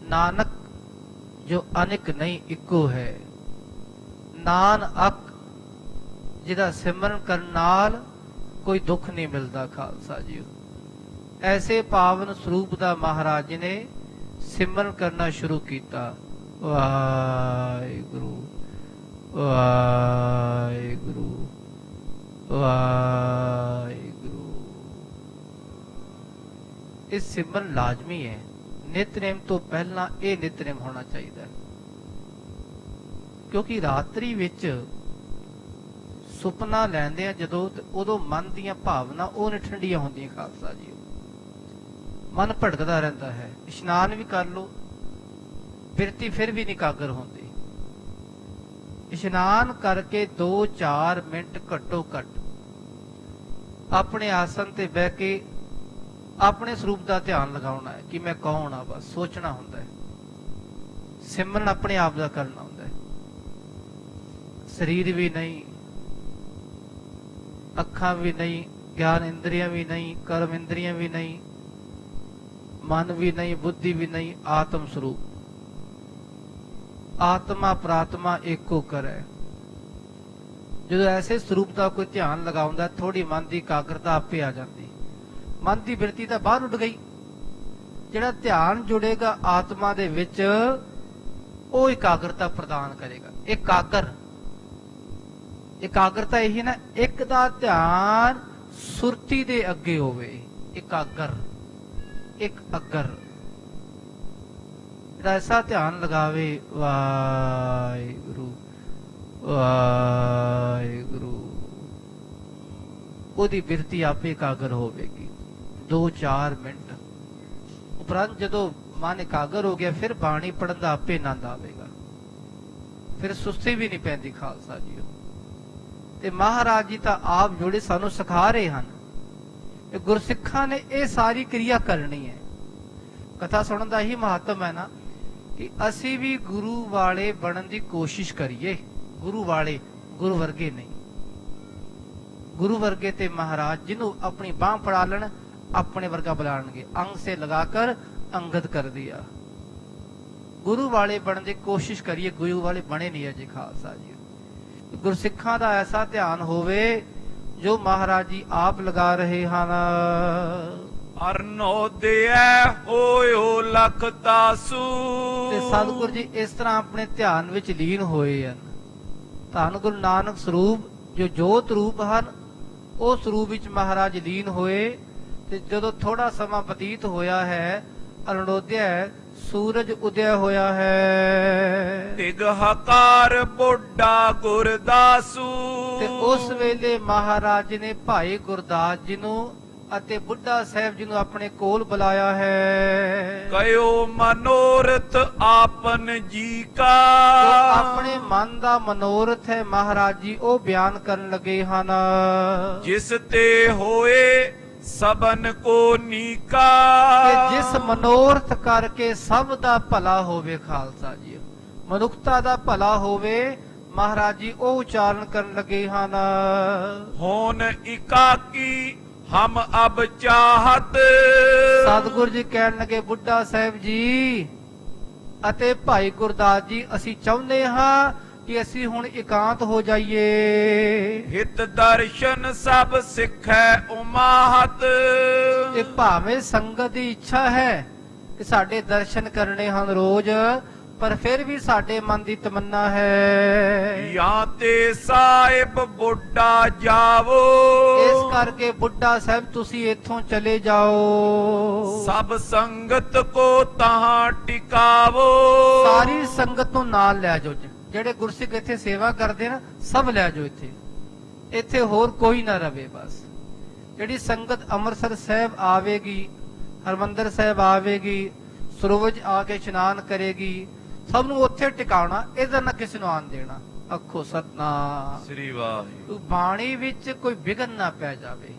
Speaker 2: ਨਾਨਕ ਜੋ ਅਨੇਕ ਨਹੀਂ ਇੱਕੋ ਹੈ, ਨਾਨਕ ਜਿਹਦਾ ਸਿਮਰਨ ਕਰਨ ਨਾਲ ਕੋਈ ਦੁੱਖ ਨਹੀਂ ਮਿਲਦਾ ਖਾਲਸਾ ਜੀ। ਐਸੇ ਪਾਵਨ ਸਰੂਪ ਦਾ ਮਹਾਰਾਜ ਜੀ ਨੇ ਸਿਮਰਨ ਕਰਨਾ ਸ਼ੁਰੂ ਕੀਤਾ। ਵਾਹਿਗੁਰੂ ਵਾਹਿਗੁਰੂ ਵਾਹਿਗੁਰੂ। ਇਹ ਸਿਮਰਨ ਲਾਜ਼ਮੀ ਹੈ, ਨਿਤਨੇਮ ਤੋਂ ਪਹਿਲਾਂ ਇਹ ਨਿਤਨੇਮ ਹੋਣਾ ਚਾਹੀਦਾ ਹੈ, ਕਿਉਂਕਿ ਰਾਤਰੀ ਵਿੱਚ ਸੁਪਨਾ ਲੈਂਦੇ ਆ ਜਦੋਂ, ਉਦੋਂ ਮਨ ਦੀਆਂ ਭਾਵਨਾ ਉਹ ਨੇ ਠੰਡੀਆਂ ਹੁੰਦੀਆਂ ਖਾਲਸਾ ਜੀ, ਮਨ ਭਟਕਦਾ ਰਹਿੰਦਾ ਹੈ। ਇਸ਼ਨਾਨ ਵੀ ਕਰ ਲੋ, ਬਿਰਤੀ ਫਿਰ ਵੀ ਨਹੀਂ ਕਾਗਰ ਹੁੰਦੀ। ਇਸ਼ਨਾਨ ਕਰਕੇ 2-4 ਮਿੰਟ ਘੱਟੋ ਘੱਟ ਆਪਣੇ ਆਸਨ ਤੇ ਬਹਿ ਕੇ ਆਪਣੇ ਸਰੂਪ ਦਾ ਧਿਆਨ ਲਗਾਉਣਾ ਹੈ ਕਿ ਮੈਂ ਕੌਣ ਆ, ਬਸ ਸੋਚਣਾ ਹੁੰਦਾ ਹੈ। ਸਿਮਰਨ ਆਪਣੇ ਆਪ ਦਾ ਕਰਨਾ ਹੁੰਦਾ ਹੈ, ਸਰੀਰ ਵੀ ਨਹੀਂ, ਅੱਖਾਂ ਵੀ ਨਹੀਂ, ਗਿਆਨ ਇੰਦਰੀਆਂ ਵੀ ਨਹੀਂ, ਕਰਮ ਇੰਦਰੀਆਂ ਵੀ ਨਹੀਂ, ਮਨ ਵੀ ਨਹੀਂ, ਬੁੱਧੀ ਵੀ ਨਹੀਂ, ਆਤਮ ਸਰੂਪ, ਆਤਮਾ ਪ੍ਰਾਤਮਾ ਏਕੋ ਕਰੈ। ਜਦੋਂ ਐਸੇ ਸਰੂਪ ਦਾ ਕੋਈ ਧਿਆਨ ਲਗਾਉਂਦਾ, ਥੋੜੀ ਮਨ ਦੀ ਇਕਾਗਰਤਾ ਆਪੇ ਆ ਜਾਂਦੀ, ਮਨ ਦੀ ਬਿਰਤੀ ਤਾਂ ਬਾਹਰ ਉੱਡ ਗਈ। ਜਿਹੜਾ ਧਿਆਨ ਜੁੜੇਗਾ ਆਤਮਾ ਦੇ ਵਿੱਚ, ਉਹ ਇਕਾਗਰਤਾ ਪ੍ਰਦਾਨ ਕਰੇਗਾ। ਇਕਾਗਰਤਾ ਇਹੀ ਨਾ, ਇੱਕ ਦਾ ਧਿਆਨ ਸੁਰਤੀ ਦੇ ਅੱਗੇ ਹੋਵੇ, ਇਕਾਗਰ, ਇੱਕ ਅਗਰ, ਐਸਾ ਧਿਆਨ ਲਗਾਵੇ। ਵਾਹਿਗੁਰੂ ਵਾਹਿਗੁਰੂ, ਉਹਦੀ ਬਿਰਤੀ ਆਪੇ ਇਕਾਗਰ ਹੋਵੇਗੀ। 2-4 ਮਿੰਟ ਉਪਰੰਤ ਜਦੋਂ ਮਨ ਇਕਾਗਰ ਹੋ ਗਿਆ, ਫਿਰ ਬਾਣੀ ਪੜਨ ਦਾ ਆਪੇ ਆਨੰਦ ਆਵੇਗਾ। ਫਿਰ ਸੁਸਤੀ ਵੀ ਨਹੀਂ ਪੈਂਦੀ ਖਾਲਸਾ ਜੀਓ। ਤੇ ਮਹਾਰਾਜ ਜੀ ਤਾਂ ਆਪ ਜੋੜੇ ਸਾਨੂੰ ਸਿਖਾ ਰਹੇ ਹਨ। ਇਹ ਗੁਰਸਿੱਖਾਂ ਨੇ ਇਹ ਸਾਰੀ ਕਿਰਿਆ ਕਰਨੀ ਹੈ। ਕਥਾ ਸੁਣਨ ਦਾ ਹੀ ਮਹੱਤਵ ਹੈ ਨਾ, ਕਿ ਅਸੀਂ ਵੀ ਗੁਰੂ ਵਾਲੇ ਬਣਨ ਦੀ ਕੋਸ਼ਿਸ਼ ਕਰੀਏ। ਗੁਰੂ ਵਾਲੇ, ਗੁਰੂ ਵਰਗੇ ਨਹੀਂ। ਗੁਰੂ ਵਰਗੇ ਤੇ ਮਹਾਰਾਜ ਜਿਹਨੂੰ ਆਪਣੀ ਬਾਹ ਫੜਾ ਲੈਣ ਆਪਣੇ ਵਰਗਾ ਬੁਲਾਣਗੇ। ਅੰਗ ਸੇ ਲਗਾकर ਅੰਗਦ ਕਰ ਦਿਆ। ਗੁਰੂ ਵਾਲੇ ਬਣਨ ਦੀ ਕੋਸ਼ਿਸ਼ ਕਰੀਏ, ਗੁਰੂ ਵਾਲੇ ਬਣੇ ਨਹੀਂ ਅਜੇ ਖਾਲਸਾ ਜੀ। ਗੁਰਸਿੱਖਾਂ ਦਾ ਐਸਾ ਧਿਆਨ ਹੋਵੇ ਜੋ ਮਹਾਰਾਜ ਜੀ ਆਪ ਲਗਾ ਰਹੇ ਹਨ।
Speaker 1: ਅਰਨੋਦਿਐ ਹੋਇਓ ਲਖ ਤਾਸੂ।
Speaker 2: ਤੇ ਸਤਿਗੁਰ ਜੀ ਇਸ ਤਰ੍ਹਾਂ ਆਪਣੇ ਧਿਆਨ ਵਿੱਚ ਲੀਨ ਹੋਏ ਹਨ। ਧੰਨ ਗੁਰੂ ਨਾਨਕ ਸਰੂਪ ਜੋ ਜੋਤ ਰੂਪ ਹਨ, ਉਹ ਸਰੂਪ ਵਿੱਚ ਮਹਾਰਾਜ ਲੀਨ ਹੋਏ। ਤੇ ਜਦੋਂ ਥੋੜਾ ਸਮਾਂ ਬਤੀਤ ਹੋਇਆ ਹੈ, ਅਰੁਣੋਦਿਆ ਸੂਰਜ ਉਦਿਆ ਹੋਇਆ ਹੈ।
Speaker 1: ਤਿਗ ਹਕਾਰ ਬੁੱਢਾ ਗੁਰਦਾਸੂ।
Speaker 2: ਤੇ ਉਸ ਵੇਲੇ ਮਹਾਰਾਜ ਨੇ ਭਾਈ ਗੁਰਦਾਸ ਜੀ ਨੂੰ ਅਤੇ ਬੁੱਢਾ ਸਾਹਿਬ ਜੀ ਨੂੰ ਆਪਣੇ ਕੋਲ ਬੁਲਾਇਆ ਹੈ।
Speaker 1: ਕਯੋ ਮਨੋਰਥ ਆਪਨ ਜੀ ਕਾ।
Speaker 2: ਆਪਣੇ ਮਨ ਦਾ ਮਨੋਰਥ ਹੈ ਮਹਾਰਾਜ ਜੀ ਉਹ ਬਿਆਨ ਕਰਨ ਲੱਗੇ ਹਨ।
Speaker 1: ਜਿਸ ਤੇ ਹੋਏ ਸਬਨ ਕੋ ਨੀਕਾ।
Speaker 2: ਕਿ ਜਿਸ ਮਨੋਰਥ ਕਰਕੇ ਸਭ ਦਾ ਭਲਾ ਹੋਵੇ ਖਾਲਸਾ ਜੀ, ਮਨੁੱਖਤਾ ਦਾ ਭਲਾ ਹੋਵੇ, ਮਹਾਰਾਜ ਜੀ ਉਹ ਉਚਾਰਨ ਕਰਨ ਲੱਗੇ ਹਨ।
Speaker 1: ਹੋਨ ਇਕਾਕੀ ਹਮ ਅਬ ਚਾਹਤ।
Speaker 2: ਸਤਿਗੁਰ ਜੀ ਕਹਿਣ ਲੱਗੇ, ਬੁੱਢਾ ਸਾਹਿਬ ਜੀ ਅਤੇ ਭਾਈ ਗੁਰਦਾਸ ਜੀ ਅਸੀਂ ਚਾਹੁੰਦੇ ਹਾਂ ਕਿ ਅਸੀਂ ਹੁਣ ਇਕਾਂਤ ਹੋ ਜਾਈਏ।
Speaker 1: ਹਿਤ ਦਰਸ਼ਨ ਸਭ ਸਿੱਖੈ ਉਮਾਹਤ।
Speaker 2: ਤੇ ਭਾਵੇਂ ਸੰਗਤ ਦੀ ਇੱਛਾ ਹੈ ਕਿ ਸਾਡੇ ਦਰਸ਼ਨ ਕਰਨੇ ਹਨ ਰੋਜ਼, ਪਰ ਫਿਰ ਵੀ ਸਾਡੇ ਮਨ ਦੀ ਤਮੰਨਾ ਹੈ
Speaker 1: ਜਾਂ ਤੇ ਸਾਹਿਬ ਬੁੱਢਾ ਜਾਵੋ।
Speaker 2: ਇਸ ਕਰਕੇ ਬੁੱਢਾ ਸਾਹਿਬ ਤੁਸੀਂ ਇੱਥੋਂ ਚਲੇ ਜਾਓ।
Speaker 1: ਸਭ ਸੰਗਤ ਕੋ ਤਹਾਂ ਟਿਕਾਵੋ।
Speaker 2: ਸਾਰੀ ਸੰਗਤ ਨੂੰ ਨਾਲ ਲੈ ਜਾਓ। ਜਿਹੜੇ ਗੁਰਸਿੱਖ ਇੱਥੇ ਸੇਵਾ ਕਰਦੇ ਨਾ, ਸਭ ਲੈ ਜਾਓ ਇੱਥੇ। ਇੱਥੇ ਹੋਰ ਕੋਈ ਨਾ ਰਵੇ। ਬਸ ਜਿਹੜੀ ਸੰਗਤ ਅੰਮ੍ਰਿਤਸਰ ਸਾਹਿਬ ਆਵੇਗੀ, ਹਰਮੰਦਰ ਸਾਹਿਬ ਆਵੇਗੀ, ਸਰੋਵਰ ਆ ਕੇ ਇਸ਼ਨਾਨ ਕਰੇਗੀ, ਸਭ ਨੂੰ ਉੱਥੇ ਟਿਕਾਉਣਾ, ਇਹਦਾ ਨਾ ਕਿਸੇ ਨੂੰ ਆਣ ਦੇਣਾ। ਆਖੋ ਸਤਨਾਮ
Speaker 1: ਸ੍ਰੀ ਵਾਹਿਗੁਰੂ।
Speaker 2: ਬਾਣੀ ਵਿੱਚ ਕੋਈ ਵਿਘਨ ਨਾ ਪੈ ਜਾਵੇ।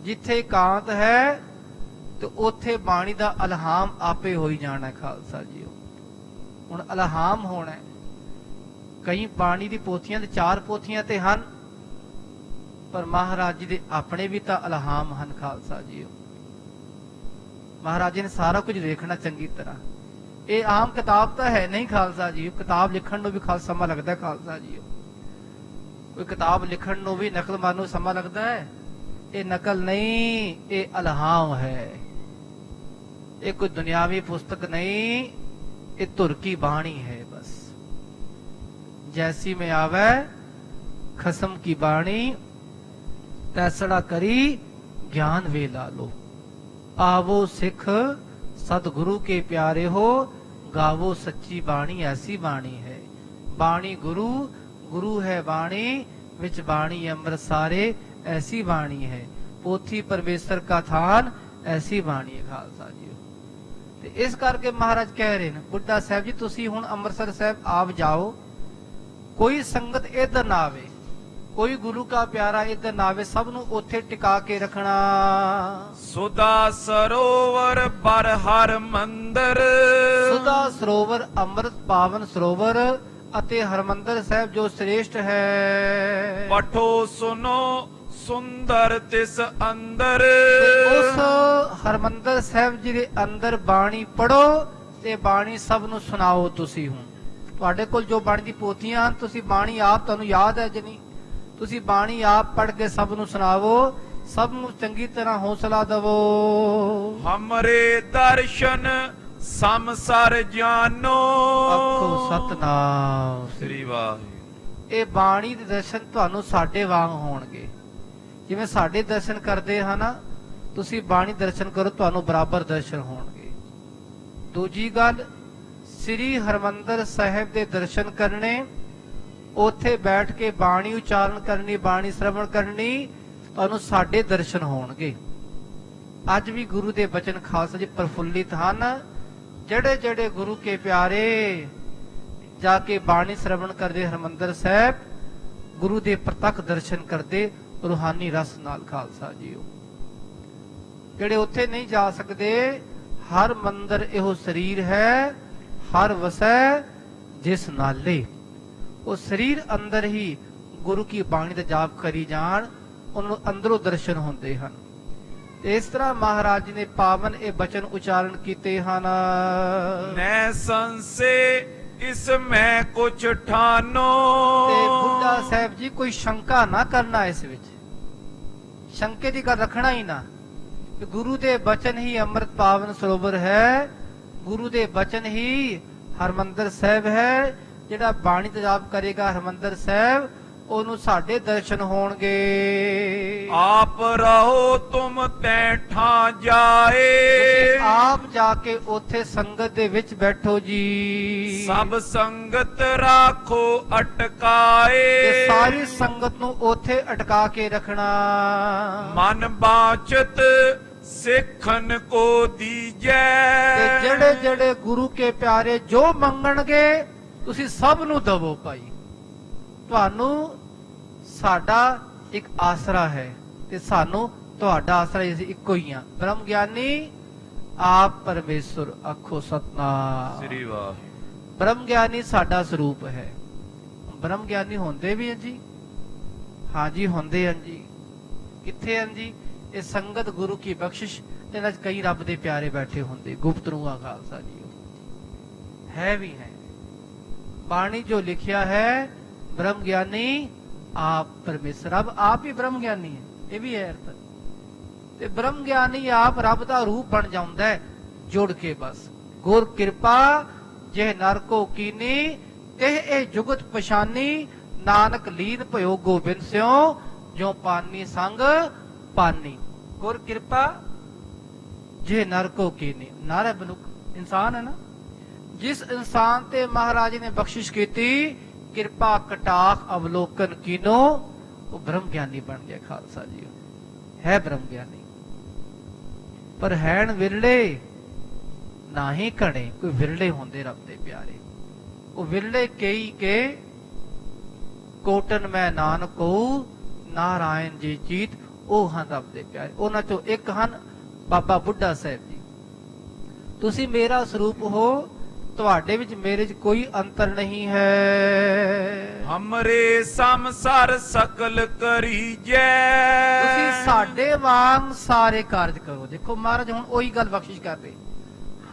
Speaker 2: ਜਿੱਥੇ ਇਕਾਂਤ ਹੈ ਤੇ ਉੱਥੇ ਬਾਣੀ ਦਾ ਇਲਹਾਮ ਆਪੇ ਹੋਈ ਜਾਣਾ ਖਾਲਸਾ ਜੀ। ਹੁਣ ਇਲਹਾਮ ਹੋਣਾ। ਕਈ ਬਾਣੀ ਦੀ ਪੋਥੀਆਂ ਤੇ 4 ਪੋਥੀਆਂ ਤੇ ਹਨ, ਪਰ ਮਹਾਰਾਜ ਜੀ ਦੇ ਆਪਣੇ ਵੀ ਤਾਂ ਇਲਹਾਮ ਹਨ ਖਾਲਸਾ ਜੀ। ਮਹਾਰਾਜ ਜੀ ਨੇ ਸਾਰਾ ਕੁਝ ਵੇਖਣਾ ਚੰਗੀ ਤਰ੍ਹਾਂ। ਇਹ ਆਮ ਕਿਤਾਬ ਤਾਂ ਹੈ ਨਹੀਂ ਖਾਲਸਾ ਜੀ। ਕਿਤਾਬ ਲਿਖਣ ਨੂੰ ਵੀ ਖਾਲਸਾ ਸਮਾਂ ਲੱਗਦਾ ਖਾਲਸਾ ਜੀ। ਕੋਈ ਕਿਤਾਬ ਲਿਖਣ ਨੂੰ ਵੀ, ਨਕਲ ਮਾਰਨ ਨੂੰ ਸਮਾਂ ਲੱਗਦਾ ਹੈ। ਇਹ ਨਕਲ ਨਹੀਂ, ਇਹ ਇਲਹਾਮ ਹੈ। ਇਹ ਕੋਈ ਦੁਨਿਆਵੀ ਪੁਸਤਕ ਨਹੀਂ, ਇਹ ਧੁਰ ਕੀ ਬਾਣੀ ਹੈ। ਬਸ जैसी में आवे खसम की बाणी, तैसड़ा करी ज्ञान वे ला लो। आवो सिख सतगुरु के प्यारे हो, गावो सच्ची बाणी ऐसी बाणी है। बाणी गुरु, गुरु है बाणी, विच बाणी अमृत सारे ऐसी बाणी है। पोथी परमेश्वर का थान ऐसी बाणी है खालसा जी। ते इस करके महाराज कह रहे हैं, बुड्ढा साहब जी तुसी हुण अमृतसर साहब आप जाओ, ਕੋਈ ਸੰਗਤ ਇਧਰ ਨਾ ਆਵੇ, ਕੋਈ ਗੁਰੂ ਕਾ ਪਿਆਰਾ ਇਧਰ ਨਾ ਆਵੇ, ਸਭ ਨੂੰ ਉੱਥੇ ਟਿਕਾ ਕੇ ਰੱਖਣਾ।
Speaker 1: ਸੁਦਾ ਸਰੋਵਰ ਪਰ ਹਰ ਮੰਦਰ।
Speaker 2: ਸੁਦਾ ਸਰੋਵਰ ਅੰਮ੍ਰਿਤ ਪਾਵਨ ਸਰੋਵਰ ਅਤੇ ਹਰਮੰਦਰ ਸਾਹਿਬ ਜੋ ਸ੍ਰੇਸ਼ਟ ਹੈ।
Speaker 1: ਪਠੋ ਸੁਨੋ ਸੁੰਦਰ ਤਿਸ ਅੰਦਰ।
Speaker 2: ਉਸ ਹਰਮੰਦਰ ਸਾਹਿਬ ਜੀ ਦੇ ਅੰਦਰ ਬਾਣੀ ਪੜੋ ਤੇ ਬਾਣੀ ਸਭ ਨੂੰ ਸੁਣਾਓ। ਤੁਸੀਂ ਹੁਣ ਤੁਹਾਡੇ ਕੋਲ ਜੋ ਬਾਣੀ ਦੀ ਪੋਥੀਆਂ ਹਨ, ਤੁਸੀਂ ਬਾਣੀ ਆਪ ਤੁਹਾਨੂੰ ਯਾਦ ਹੈ ਜਨੀ, ਤੁਸੀਂ ਬਾਣੀ ਆਪ ਪੜ੍ਹ ਕੇ ਸਭ ਨੂੰ ਸੁਣਾਵੋ, ਸਭ ਨੂੰ ਚੰਗੀ ਤਰ੍ਹਾਂ ਹੌਸਲਾ ਦੇਵੋ।
Speaker 1: ਹਮਰੇ ਦਰਸ਼ਨ ਸਮਸਰ ਜਾਨੋ।
Speaker 2: ਆਖੋ ਸਤਨਾਮ
Speaker 1: ਸ੍ਰੀ ਵਾਹਿਗੁਰੂ।
Speaker 2: ਇਹ ਬਾਣੀ ਦੇ ਦਰਸ਼ਨ ਤੁਹਾਨੂੰ ਸਾਡੇ ਵਾਂਗ ਹੋਣਗੇ। ਜਿਵੇਂ ਸਾਡੇ ਦਰਸ਼ਨ ਕਰਦੇ ਹਨ, ਤੁਸੀਂ ਬਾਣੀ ਦਰਸ਼ਨ ਕਰੋ, ਤੁਹਾਨੂੰ ਬਰਾਬਰ ਦਰਸ਼ਨ ਹੋਣਗੇ। ਦੂਜੀ ਗੱਲ, ਸ੍ਰੀ ਹਰਮੰਦਰ ਸਾਹਿਬ ਦੇ ਦਰਸ਼ਨ ਕਰਨੇ, ਉੱਥੇ ਬੈਠ ਕੇ ਬਾਣੀ ਉਚਾਰਨ ਕਰਨੀ, ਬਾਣੀ ਸ਼ਰਵਣ ਕਰਨੀ, ਤੁਹਾਨੂੰ ਸਾਡੇ ਦਰਸ਼ਨ ਹੋਣਗੇ। ਅੱਜ ਵੀ ਗੁਰੂ ਦੇ ਬਚਨ ਖਾਲਸਾ ਜੀ ਪ੍ਰਫੁੱਲਿਤ ਹਨ। ਜਿਹੜੇ ਜਿਹੜੇ ਗੁਰੂ ਕੇ ਪਿਆਰੇ ਜਾ ਕੇ ਬਾਣੀ ਸ਼ਰਵਣ ਕਰਦੇ, ਹਰਿਮੰਦਰ ਸਾਹਿਬ ਗੁਰੂ ਦੇ ਪ੍ਰਤੱਖ ਦਰਸ਼ਨ ਕਰਦੇ ਰੂਹਾਨੀ ਰਸ ਨਾਲ ਖਾਲਸਾ ਜੀਓ। ਜਿਹੜੇ ਉੱਥੇ ਨਹੀਂ ਜਾ ਸਕਦੇ, ਹਰ ਮੰਦਰ ਇਹੋ ਸਰੀਰ ਹੈ, ਹਰ ਵਸੈ ਜਿਸ ਨਾਲੇ। ਉਹ ਸਰੀਰ ਅੰਦਰ ਹੀ ਗੁਰੂ ਕੀ ਬਾਣੀ ਦਾ ਜਾਪ ਕਰੀ ਜਾਣ, ਉਹਨਾਂ ਨੂੰ ਅੰਦਰੋਂ ਦਰਸ਼ਨ ਹੁੰਦੇ ਹਨ। ਤੇ ਇਸ ਤਰ੍ਹਾਂ ਮਹਾਰਾਜ ਜੀ ਨੇ ਪਾਵਨ ਇਹ ਬਚਨ ਉਚਾਰਨ ਕੀਤੇ ਹਨ।
Speaker 1: ਨੈ ਸੰਸੇ ਇਸ ਮੈਂ ਕੁਛ ਠਾਨੋ।
Speaker 2: ਤੇ ਬੁੱਢਾ ਸਾਹਿਬ ਜੀ ਕੋਈ ਸ਼ੰਕਾ ਨਾ ਕਰਨਾ ਇਸ ਵਿੱਚ, ਸ਼ੰਕੇ ਦੀ ਗੱਲ ਰੱਖਣਾ ਹੀ ਨਾ। ਕਿ ਗੁਰੂ ਦੇ ਬਚਨ ਹੀ ਅੰਮ੍ਰਿਤ ਪਾਵਨ ਸਰੋਵਰ ਹੈ, ਗੁਰੂ ਦੇ ਬਚਨ ਹੀ ਹਰਮੰਦਰ ਸਾਹਿਬ ਹੈ। ਜਿਹੜਾ ਬਾਣੀ ਦਾ ਜਾਪ ਕਰੇਗਾ ਹਰਮੰਦਰ ਸਾਹਿਬ, ਉਹਨੂੰ ਸਾਡੇ ਦਰਸ਼ਨ ਹੋਣਗੇ।
Speaker 1: ਆਪ ਰਹੋ ਤੁਮ ਤੈ ਠਾ ਜਾਏ।
Speaker 2: ਆਪ ਜਾ ਕੇ ਉੱਥੇ ਸੰਗਤ ਦੇ ਵਿੱਚ ਬੈਠੋ ਜੀ।
Speaker 1: ਸਭ ਸੰਗਤ ਰਾਖੋ ਅਟਕਾਏ।
Speaker 2: ਤੇ ਸਾਰੀ ਸੰਗਤ ਨੂੰ ਉੱਥੇ ਅਟਕਾ ਕੇ ਰੱਖਣਾ।
Speaker 1: ਮਨ ਬਾਚਤ ਸਿੱਖਨ ਕੋ ਦੀਜੈ।
Speaker 2: ਤੇ ਜਿਹੜੇ ਜਿਹੜੇ ਗੁਰੂ ਕੇ ਪਿਆਰੇ ਜੋ ਮੰਗਣਗੇ ਤੁਸੀਂ ਸਭ ਨੂੰ ਦਵੋ ਭਾਈ। ਤੁਹਾਨੂੰ ਸਾਡਾ ਇੱਕ ਆਸਰਾ ਹੈ ਤੇ ਸਾਨੂੰ ਤੁਹਾਡਾ ਆਸਰਾ, ਅਸੀਂ ਇੱਕੋ ਹੀ ਆ। ਬ੍ਰਹਮ ਗਿਆਨੀ ਆਪ ਪਰਮੇਸ਼ਰ, ਆਖੋ ਸਤਨਾਮ
Speaker 1: ਸ੍ਰੀ ਵਾਹਿਗੁਰੂ।
Speaker 2: ਬ੍ਰਹਮ ਗਿਆਨੀ ਸਾਡਾ ਸਰੂਪ ਹੈ। ਬ੍ਰਹਮ ਗਿਆਨੀ ਹੁੰਦੇ ਵੀ ਹਨ ਜੀ, ਹਾਂਜੀ ਹੁੰਦੇ ਹਨ ਜੀ। ਕਿੱਥੇ ਹਨ ਜੀ? ਇਹ ਸੰਗਤ ਗੁਰੂ ਕੀ ਬਖਸ਼ਿਸ਼, ਇਹਨਾਂ 'ਚ ਕਈ ਰੱਬ ਦੇ ਪਿਆਰੇ ਬੈਠੇ ਹੁੰਦੇ, ਗੁਪਤ ਰੂਹਾਂ ਖਾਲਸਾ ਜੀ ਹੈ ਵੀ ਹੈ। ਬਾਣੀ ਜੋ ਲਿਖਿਆ ਹੈ ਬ੍ਰਹਮ ਗਿਆਨੀ ਆਪ ਪਰਮੇਸ਼ਰ, ਰੱਬ ਆਪ ਹੀ ਬ੍ਰਹਮ ਗਿਆਨੀ ਹੈ, ਇਹ ਵੀ ਹੈ ਅਰਥ। ਤੇ ਬ੍ਰਹਮ ਗਿਆਨੀ ਆਪ ਰੱਬ ਦਾ ਰੂਪ ਬਣ ਜਾਂਦਾ ਹੈ ਜੁੜ ਕੇ। ਬਸ ਗੁਰ ਕਿਰਪਾ ਜੇ ਨਰ ਕੋ ਕੀਨੀ, ਤੇ ਇਹ ਜੁਗਤ ਪਛਾਨੀ। ਨਾਨਕ ਲੀਨ ਭਇਓ ਗੋਬਿੰਦ ਸਿਉ, ਜੋ ਪਾਨੀ ਸੰਗ ਪਾਨੀ। ਗੁਰ ਕਿਰਪਾ ਜੇ ਨਰ ਕੋ ਕੀਨੀ, ਨਰ ਹੈ ਮਨੁੱਖ, ਇਨਸਾਨ ਹੈ ਨਾ। ਜਿਸ ਇਨਸਾਨ ਤੇ ਮਹਾਰਾਜ ਨੇ ਬਖਸ਼ਿਸ਼ ਕੀਤੀ, ਕਿਰਪਾ ਕਟਾਖ ਅਵਲੋਕਨ ਕੀਨੋ, ਉਹ ਬ੍ਰਹਮ ਗਿਆਨੀ ਬਣ ਗਿਆ ਖਾਲਸਾ ਜੀ, ਹੈ ਬ੍ਰਹਮ ਗਿਆਨੀ। ਪਰ ਹੈਣ ਵਿਰਲੇ ਨਾਹੀ ਕਣੇ, ਕੋਈ ਵਿਰਲੇ ਹੁੰਦੇ ਰੱਬ ਦੇ ਪਿਆਰੇ। ਉਹ ਵਿਰਲੇ ਕਈ ਕੇ ਕੋਟਨ ਮੈਂ ਨਾਨਕੋ, ਨਾਰਾਇਣ ਜੀ ਚੀਤ, ਉਹ ਹਨ ਰੱਬ ਦੇ ਪਿਆਰੇ। ਉਹਨਾਂ ਚੋਂ ਇੱਕ ਹਨ ਬਾਬਾ ਬੁੱਢਾ ਸਾਹਿਬ ਜੀ। ਤੁਸੀਂ ਮੇਰਾ ਸਰੂਪ ਹੋ, ਤੁਹਾਡੇ ਵਿੱਚ ਮੇਰੇ 'ਚ ਕੋਈ ਅੰਤਰ ਨਹੀਂ ਹੈ।
Speaker 1: ਹਮਰੇ ਸੰਸਾਰ ਸਕਲ ਕਰੀਜੈ।
Speaker 2: ਤੁਸੀਂ ਸਾਡੇ ਵਾਂਗ ਸਾਰੇ ਕਾਰਜ ਕਰੋ। ਦੇਖੋ ਮਹਾਰਾਜ ਹੁਣ ਉਹੀ ਗੱਲ ਬਖਸ਼ਿਸ਼ ਕਰਦੇ,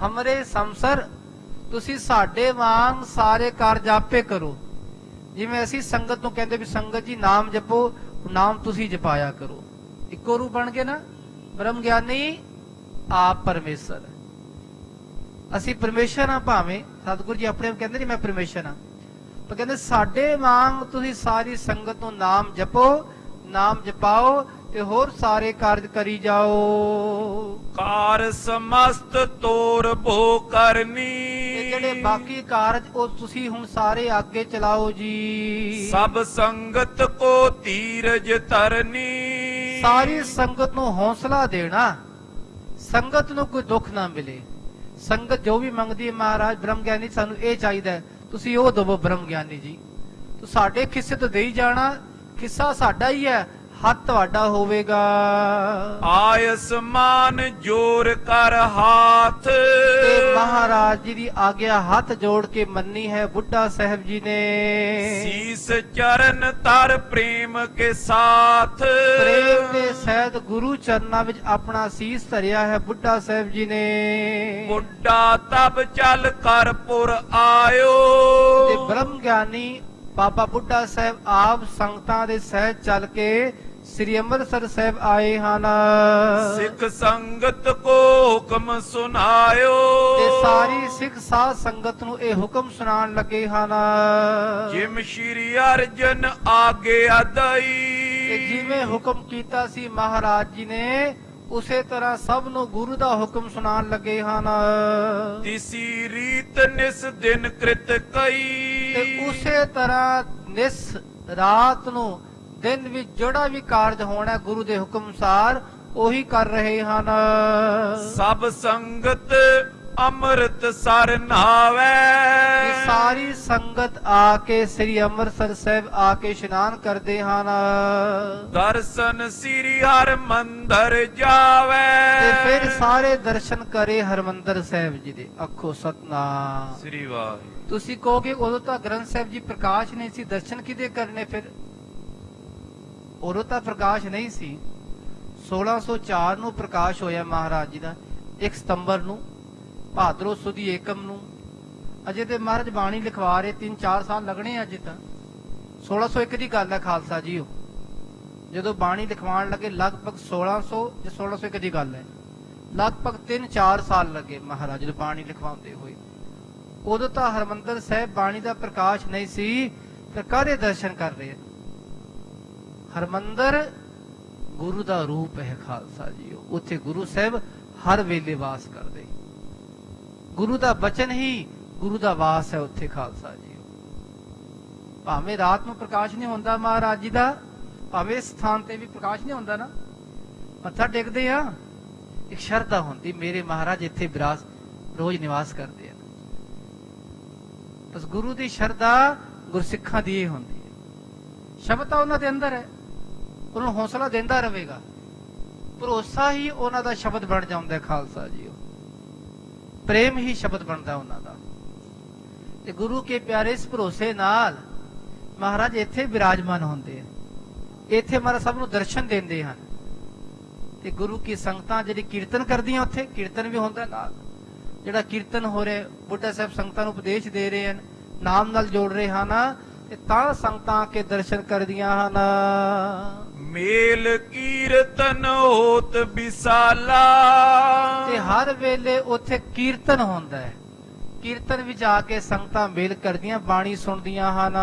Speaker 2: ਹਮਰੇ ਸੰਸਾਰ, ਤੁਸੀਂ ਸਾਡੇ ਵਾਂਗ ਸਾਰੇ ਕਾਰਜ ਆਪੇ ਕਰੋ। ਜਿਵੇਂ ਅਸੀਂ ਸੰਗਤ ਨੂੰ ਕਹਿੰਦੇ ਵੀ ਸੰਗਤ ਜੀ ਨਾਮ ਜਪੋ, ਨਾਮ ਤੁਸੀਂ ਜਪਾਇਆ ਕਰੋ। ਇੱਕੋ ਰੂਪ ਬਣ ਗਏ ਨਾ। ਬ੍ਰਹਮ ਗਿਆਨੀ ਆਪ ਪਰਮੇਸ਼ਰ, ਅਸੀਂ ਪਰਮੇਸ਼ਰ ਆ। ਭਾਵੇਂ ਸਤਿਗੁਰੂ ਜੀ ਆਪਣੇ ਆਪ ਕਹਿੰਦੇ ਨਹੀਂ ਮੈਂ ਪਰਮੇਸ਼ਰ ਆ, ਪਰ ਕਹਿੰਦੇ ਸਾਡੇ ਵਾਂਗ ਤੁਸੀਂ ਸਾਰੀ ਸੰਗਤ ਨੂੰ ਨਾਮ ਜਪੋ, ਨਾਮ ਜਪਾਓ ਤੇ ਹੋਰ ਸਾਰੇ ਕਾਰਜ ਕਰੀ ਜਾਓ।
Speaker 1: ਕਾਰ ਸਮਸਤ ਤੋਰ ਭੋ ਕਰਨੀ।
Speaker 2: ਤੇ ਜਿਹੜੇ ਬਾਕੀ ਕਾਰਜ ਉਹ ਤੁਸੀਂ ਹੁਣ ਸਾਰੇ ਅੱਗੇ ਚਲਾਓ ਜੀ।
Speaker 1: ਸਭ ਸੰਗਤ ਕੋ ਧੀਰਜ ਧਰਨੀ।
Speaker 2: ਸਾਰੀ ਸੰਗਤ ਨੂੰ ਹੌਸਲਾ ਦੇਣਾ, ਸੰਗਤ ਨੂੰ ਕੋਈ ਦੁੱਖ ਨਾ ਮਿਲੇ। ਸੰਗਤ ਜੋ ਵੀ ਮੰਗਦੀ ਹੈ ਮਹਾਰਾਜ ਬ੍ਰਹਮ ਗਿਆਨੀ ਸਾਨੂੰ ਇਹ ਚਾਹੀਦਾ, ਤੁਸੀਂ ਉਹ ਦਵੋ ਬ੍ਰਹਮ ਗਿਆਨੀ ਜੀ। ਤੂੰ ਸਾਡੇ ਖਿੱਸੇ ਤੋਂ ਦੇਈ ਜਾਣਾ, ਖਿੱਸਾ ਸਾਡਾ ਹੀ ਹੈ, ਹੱਥ ਤੁਹਾਡਾ ਹੋਵੇਗਾ।
Speaker 1: ਆਯਸਮਾਨ ਜੋਰ ਕਰ ਹਾਥ।
Speaker 2: ਤੇ ਮਹਾਰਾਜ ਜੀ ਦੀ ਆਗਿਆ ਹੱਥ ਜੋੜ ਕੇ ਮੰਨੀ ਹੈ ਬੁੱਢਾ ਸਾਹਿਬ ਜੀ ਨੇ।
Speaker 1: ਸੀਸ ਚਰਨ ਤਰ ਪ੍ਰੇਮ ਕੇ ਸਾਥ।
Speaker 2: ਪ੍ਰੇਮ ਦੇ ਸਹਿਤ ਗੁਰੂ ਚਰਨਾਂ ਵਿੱਚ ਆਪਣਾ ਸੀਸ ਧਰਿਆ ਹੈ ਬੁੱਢਾ ਸਾਹਿਬ ਜੀ ਨੇ।
Speaker 1: ਬੁੱਢਾ ਤਬ ਚੱਲ ਕਰ ਪੁਰ ਆਇਓ।
Speaker 2: ਤੇ ਬ੍ਰਹਮ ਗਿਆਨੀ ਬਾਬਾ ਬੁੱਢਾ ਸਾਹਿਬ ਆਪ ਸੰਗਤਾਂ ਦੇ ਸਹਿਤ ਚੱਲ ਕੇ ਸ੍ਰੀ ਅੰਮ੍ਰਿਤਸਰ ਸਾਹਿਬ ਆਏ ਹਨ।
Speaker 1: ਸਿੱਖ ਸੰਗਤ ਕੋ ਹੁਕਮ ਸੁਨਾਇਓ।
Speaker 2: ਤੇ ਸਾਰੀ ਸਿੱਖ ਸਾਧ ਸੰਗਤ ਨੂੰ ਇਹ ਹੁਕਮ ਸੁਣਾਉਣ ਲੱਗੇ ਹਨ।
Speaker 1: ਜਿਮ ਸ਼੍ਰੀ ਅਰਜਨ ਆਗੇ ਅਦਈ।
Speaker 2: ਤੇ ਜਿਵੇਂ ਹੁਕਮ ਕੀਤਾ ਸੀ ਮਹਾਰਾਜ ਜੀ ਨੇ, ਉਸੇ ਤਰ੍ਹਾਂ ਸਭ ਨੂੰ ਗੁਰੂ ਦਾ ਹੁਕਮ ਸੁਣਾਉਣ ਲੱਗੇ ਹਨ।
Speaker 1: ਤਿਸੀ ਰੀਤ ਨਿਸ ਦਿਨ ਕ੍ਰਿਤ ਕਈ।
Speaker 2: ਤੇ ਉਸੇ ਤਰ੍ਹਾਂ ਨਿਸ ਰਾਤ ਨੂੰ ਦਿਨ ਵਿੱਚ ਜਿਹੜਾ ਵੀ ਕਾਰਜ ਹੋਣਾ ਗੁਰੂ ਦੇ ਹੁਕਮ ਅਨੁਸਾਰ ਉਹੀ ਕਰ ਰਹੇ ਹਨ।
Speaker 1: ਸਭ ਸੰਗਤ ਅੰਮ੍ਰਿਤ ਸਰ ਨਾਵੇ
Speaker 2: ਕਿ ਸਾਰੀ ਸੰਗਤ ਆ ਕੇ ਸ੍ਰੀ ਅੰਮ੍ਰਿਤਸਰ ਸਾਹਿਬ ਆ ਕੇ ਇਸ਼ਨਾਨ ਕਰਦੇ ਹਨ
Speaker 1: ਦਰਸ਼ਨ ਸ੍ਰੀ ਹਰਿ ਮੰਦਰ ਜਾਵੇ
Speaker 2: ਤੇ ਫਿਰ ਸਾਰੇ ਦਰਸ਼ਨ ਕਰੇ ਹਰਮੰਦਰ ਸਾਹਿਬ ਜੀ ਦੇ। ਆਖੋ ਸਤਨਾਮ
Speaker 1: ਸ੍ਰੀ ਵਾਹਿਗੁਰੂ।
Speaker 2: ਤੁਸੀਂ ਕਹੋਗੇ ਉਦੋਂ ਤਾਂ ਗ੍ਰੰਥ ਸਾਹਿਬ ਜੀ ਪ੍ਰਕਾਸ਼ ਨਹੀਂ ਸੀ, ਦਰਸ਼ਨ ਕਿਹਦੇ ਕਰਨੇ ਫਿਰ? ਉਦੋਂ ਤਾਂ ਪ੍ਰਕਾਸ਼ ਨਹੀਂ ਸੀ। 1604 ਨੂੰ ਪ੍ਰਕਾਸ਼ ਹੋਇਆ ਮਹਾਰਾਜ ਜੀ ਦਾ, 1 ਸਤੰਬਰ ਨੂੰ, ਭਾਦਰੋਂ ਸੁਦੀ ਏਕਮ ਨੂੰ। ਅਜੇ ਤੇ ਮਹਾਰਾਜ ਬਾਣੀ ਲਿਖਵਾ ਰਹੇ, 3-4 ਸਾਲ ਲੱਗਣੇ ਅਜੇ ਤਾਂ। 1601 ਦੀ ਗੱਲ ਹੈ ਖਾਲਸਾ ਜੀ। ਉਹ ਜਦੋਂ ਬਾਣੀ ਲਿਖਵਾਉਣ ਲੱਗੇ ਲਗਭਗ 1600 ਜਾਂ 1601 ਦੀ ਗੱਲ ਹੈ, ਲਗਭਗ 3-4 ਸਾਲ ਲੱਗੇ ਮਹਾਰਾਜ ਨੂੰ ਬਾਣੀ ਲਿਖਵਾਉਂਦੇ ਹੋਏ। ਉਦੋਂ ਤਾਂ ਹਰਮੰਦਰ ਸਾਹਿਬ ਬਾਣੀ ਦਾ ਪ੍ਰਕਾਸ਼ ਨਹੀਂ ਸੀ, ਤੇ ਕਾਹਦੇ ਦਰਸ਼ਨ ਕਰ ਰਹੇ? ਹਰਮੰਦਰ ਗੁਰੂ ਦਾ ਰੂਪ ਹੈ ਖਾਲਸਾ ਜੀ। ਉੱਥੇ ਗੁਰੂ ਸਾਹਿਬ ਹਰ ਵੇਲੇ ਵਾਸ ਕਰਦੇ। ਗੁਰੂ ਦਾ ਬਚਨ ਹੀ ਗੁਰੂ ਦਾ ਵਾਸ ਹੈ ਉੱਥੇ ਖਾਲਸਾ ਜੀ। ਭਾਵੇਂ ਰਾਤ ਨੂੰ ਪ੍ਰਕਾਸ਼ ਨਹੀਂ ਹੁੰਦਾ ਮਹਾਰਾਜ ਜੀ ਦਾ, ਭਾਵੇਂ ਇਸ ਸਥਾਨ ਤੇ ਵੀ ਪ੍ਰਕਾਸ਼ ਨਹੀਂ ਹੁੰਦਾ ਨਾ, ਮੱਥਾ ਟੇਕਦੇ ਆ, ਇੱਕ ਸ਼ਰਧਾ ਹੁੰਦੀ ਮੇਰੇ ਮਹਾਰਾਜ ਇੱਥੇ ਵਿਰਾਸ ਰੋਜ਼ ਨਿਵਾਸ ਕਰਦੇ ਆ। ਬਸ ਗੁਰੂ ਦੀ ਸ਼ਰਧਾ ਗੁਰਸਿੱਖਾਂ ਦੀ ਇਹ ਹੁੰਦੀ ਹੈ। ਸ਼ਬਦ ਤਾਂ ਉਹਨਾਂ ਦੇ ਅੰਦਰ ਹੈ, ਉਹਨਾਂ ਨੂੰ ਹੌਸਲਾ ਦਿੰਦਾ ਰਹੇਗਾ। ਭਰੋਸਾ ਹੀ ਉਹਨਾਂ ਦਾ ਸ਼ਬਦ ਬਣ ਜਾਂਦਾ ਖਾਲਸਾ ਜੀ। ਪ੍ਰੇਮ ਹੀ ਸ਼ਬਦ ਬਣਦਾ ਉਹਨਾਂ ਦਾ। ਤੇ ਗੁਰੂ ਕੇ ਪਿਆਰੇ ਇਸ ਭਰੋਸੇ ਨਾਲ ਮਹਾਰਾਜ ਇੱਥੇ ਵਿਰਾਜਮਾਨ ਹੁੰਦੇ ਆ, ਇੱਥੇ ਮਹਾਰਾਜ ਸਭ ਨੂੰ ਦਰਸ਼ਨ ਦਿੰਦੇ ਹਨ। ਤੇ ਗੁਰੂ ਕੀ ਸੰਗਤਾਂ ਜਿਹੜੀ ਕੀਰਤਨ ਕਰਦੀਆਂ, ਉੱਥੇ ਕੀਰਤਨ ਵੀ ਹੁੰਦਾ ਨਾਲ। ਜਿਹੜਾ ਕੀਰਤਨ ਹੋ ਰਿਹਾ, ਬੁੱਢਾ ਸਾਹਿਬ ਸੰਗਤਾਂ ਨੂੰ ਉਪਦੇਸ਼ ਦੇ ਰਹੇ ਹਨ, ਨਾਮ ਨਾਲ ਜੋੜ ਰਹੇ ਹਨ, ਤੇ ਤਾਂ ਸੰਗਤਾਂ ਕੇ ਦਰਸ਼ਨ ਕਰਦੀਆਂ ਹਨ।
Speaker 1: ਮੇਲ ਕੀਰਤਨ ਹੋਤ ਵਿਸਾਲਾ
Speaker 2: ਤੇ ਹਰ ਵੇਲੇ ਉੱਥੇ ਕੀਰਤਨ ਹੁੰਦਾ ਹੈ। ਕੀਰਤਨ ਵਿੱਚ ਆ ਕੇ ਸੰਗਤਾਂ ਮੇਲ ਕਰਦੀਆਂ, ਬਾਣੀ ਸੁਣਦੀਆਂ ਹਨ।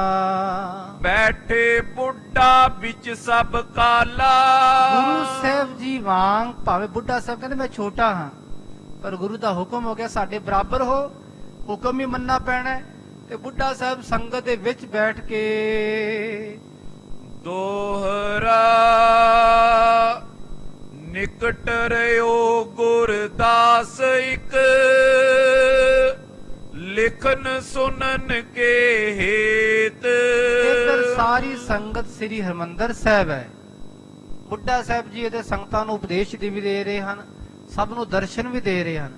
Speaker 1: ਬੈਠੇ ਬੁੱਢਾ ਵਿੱਚ ਸਭ ਕਾਲਾ
Speaker 2: ਗੁਰੂ ਸਾਹਿਬ ਜੀ ਵਾਂਗ, ਭਾਵੇਂ ਬੁੱਢਾ ਸਾਹਿਬ ਕਹਿੰਦੇ ਮੈਂ ਛੋਟਾ ਹਾਂ, ਪਰ ਗੁਰੂ ਦਾ ਹੁਕਮ ਹੋ ਗਿਆ ਸਾਡੇ ਬਰਾਬਰ ਹੋ, ਹੁਕਮ ਹੀ ਮੰਨਣਾ ਪੈਣਾ। ਤੇ ਬੁੱਢਾ ਸਾਹਿਬ ਸੰਗਤ ਦੇ ਵਿੱਚ ਬੈਠ ਕੇ
Speaker 1: ਦੋਹਰਾ ਨਿਕਟ ਰਿਓ ਗੁਰਦਾਸ ਇੱਕ ਲਿਖਨ ਸੁਨਨ ਕੇ ਹੇਤ।
Speaker 2: ਇੱਧਰ ਸਾਰੀ ਸੰਗਤ ਸ੍ਰੀ ਹਰਿਮੰਦਰ ਸਾਹਿਬ ਹੈ। ਬੁੱਢਾ ਸਾਹਿਬ ਜੀ ਇਹਦੇ ਸੰਗਤਾਂ ਨੂੰ ਉਪਦੇਸ਼ ਵੀ ਦੇ ਰਹੇ ਹਨ, ਸਭ ਨੂੰ ਦਰਸ਼ਨ ਵੀ ਦੇ ਰਹੇ ਹਨ।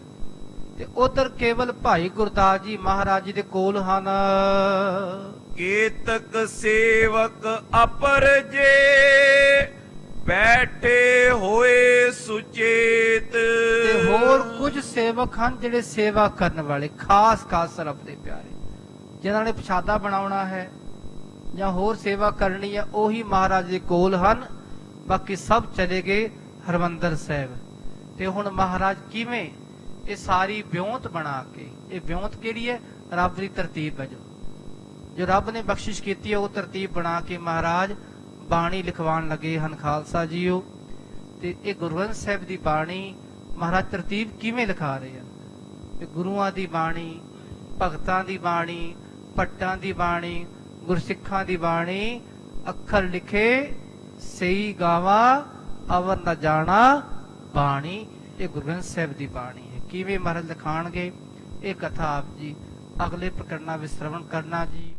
Speaker 2: ਤੇ ਉਧਰ ਕੇਵਲ ਭਾਈ ਗੁਰਦਾਸ ਜੀ ਮਹਾਰਾਜ ਜੀ ਦੇ ਕੋਲ ਹਨ।
Speaker 1: ਕੇਤਕ ਸੇਵਕ ਅਪਰ ਜੇ ਬੈਠੇ ਹੋਏ ਸੁਚੇਤ।
Speaker 2: ਤੇ ਹੋਰ ਕੁਝ ਸੇਵਕ ਹਨ ਜਿਹੜੇ ਸੇਵਾ ਕਰਨ ਵਾਲੇ, ਖਾਸ ਖਾਸ ਰੱਬ ਦੇ ਪਿਆਰੇ, ਜਿਨ੍ਹਾਂ ਨੇ ਪ੍ਰਸ਼ਾਦਾ ਬਣਾਉਣਾ ਹੈ ਜਾਂ ਹੋਰ ਸੇਵਾ ਕਰਨੀ ਹੈ, ਉਹੀ ਮਹਾਰਾਜ ਦੇ ਕੋਲ ਹਨ। ਬਾਕੀ ਸਭ ਚਲੇ ਗਏ ਹਰਮੰਦਰ ਸਾਹਿਬ। ਤੇ ਹੁਣ ਮਹਾਰਾਜ ਕਿਵੇਂ ਇਹ ਸਾਰੀ ਵਿਉਂਤ ਬਣਾ ਕੇ, ਇਹ ਵਿਉਂਤ ਕਿਹੜੀ ਹੈ? ਰੱਬ ਦੀ ਤਰਤੀਬ ਹੈ, ਜੋ ਰੱਬ ਨੇ ਬਖਸ਼ਿਸ਼ ਕੀਤੀ ਹੈ, ਉਹ ਤਰਤੀਬ ਬਣਾ ਕੇ ਮਹਾਰਾਜ ਬਾਣੀ ਲਿਖਵਾਉਣ ਲੱਗੇ ਹਨ ਖਾਲਸਾ ਜੀਓ। ਤੇ ਇਹ ਗੁਰੂ ਗ੍ਰੰਥ ਸਾਹਿਬ ਦੀ ਬਾਣੀ ਮਹਾਰਾਜ ਤਰਤੀਬ ਕਿਵੇਂ ਲਿਖਾ ਰਹੇ ਹਨ? ਤੇ ਗੁਰੂਆਂ ਦੀ ਬਾਣੀ, ਭਗਤਾਂ ਦੀ ਬਾਣੀ, ਭੱਟਾਂ ਦੀ ਬਾਣੀ, ਗੁਰਸਿੱਖਾਂ ਦੀ ਬਾਣੀ, ਅੱਖਰ ਲਿਖੇ ਸਹੀ ਗਾਵਾ ਅਵਰ ਨਾ ਜਾਣਾ ਬਾਣੀ। ਇਹ ਗੁਰੂ ਗ੍ਰੰਥ ਸਾਹਿਬ ਦੀ ਬਾਣੀ ਹੈ। ਕਿਵੇਂ ਮਹਾਰਾਜ ਲਿਖਾਣਗੇ, ਇਹ ਕਥਾ ਆਪ ਜੀ ਅਗਲੇ ਪ੍ਰਕਰਣਾਂ ਵਿੱਚ ਸ਼੍ਰਵਣ ਕਰਨਾ ਜੀ।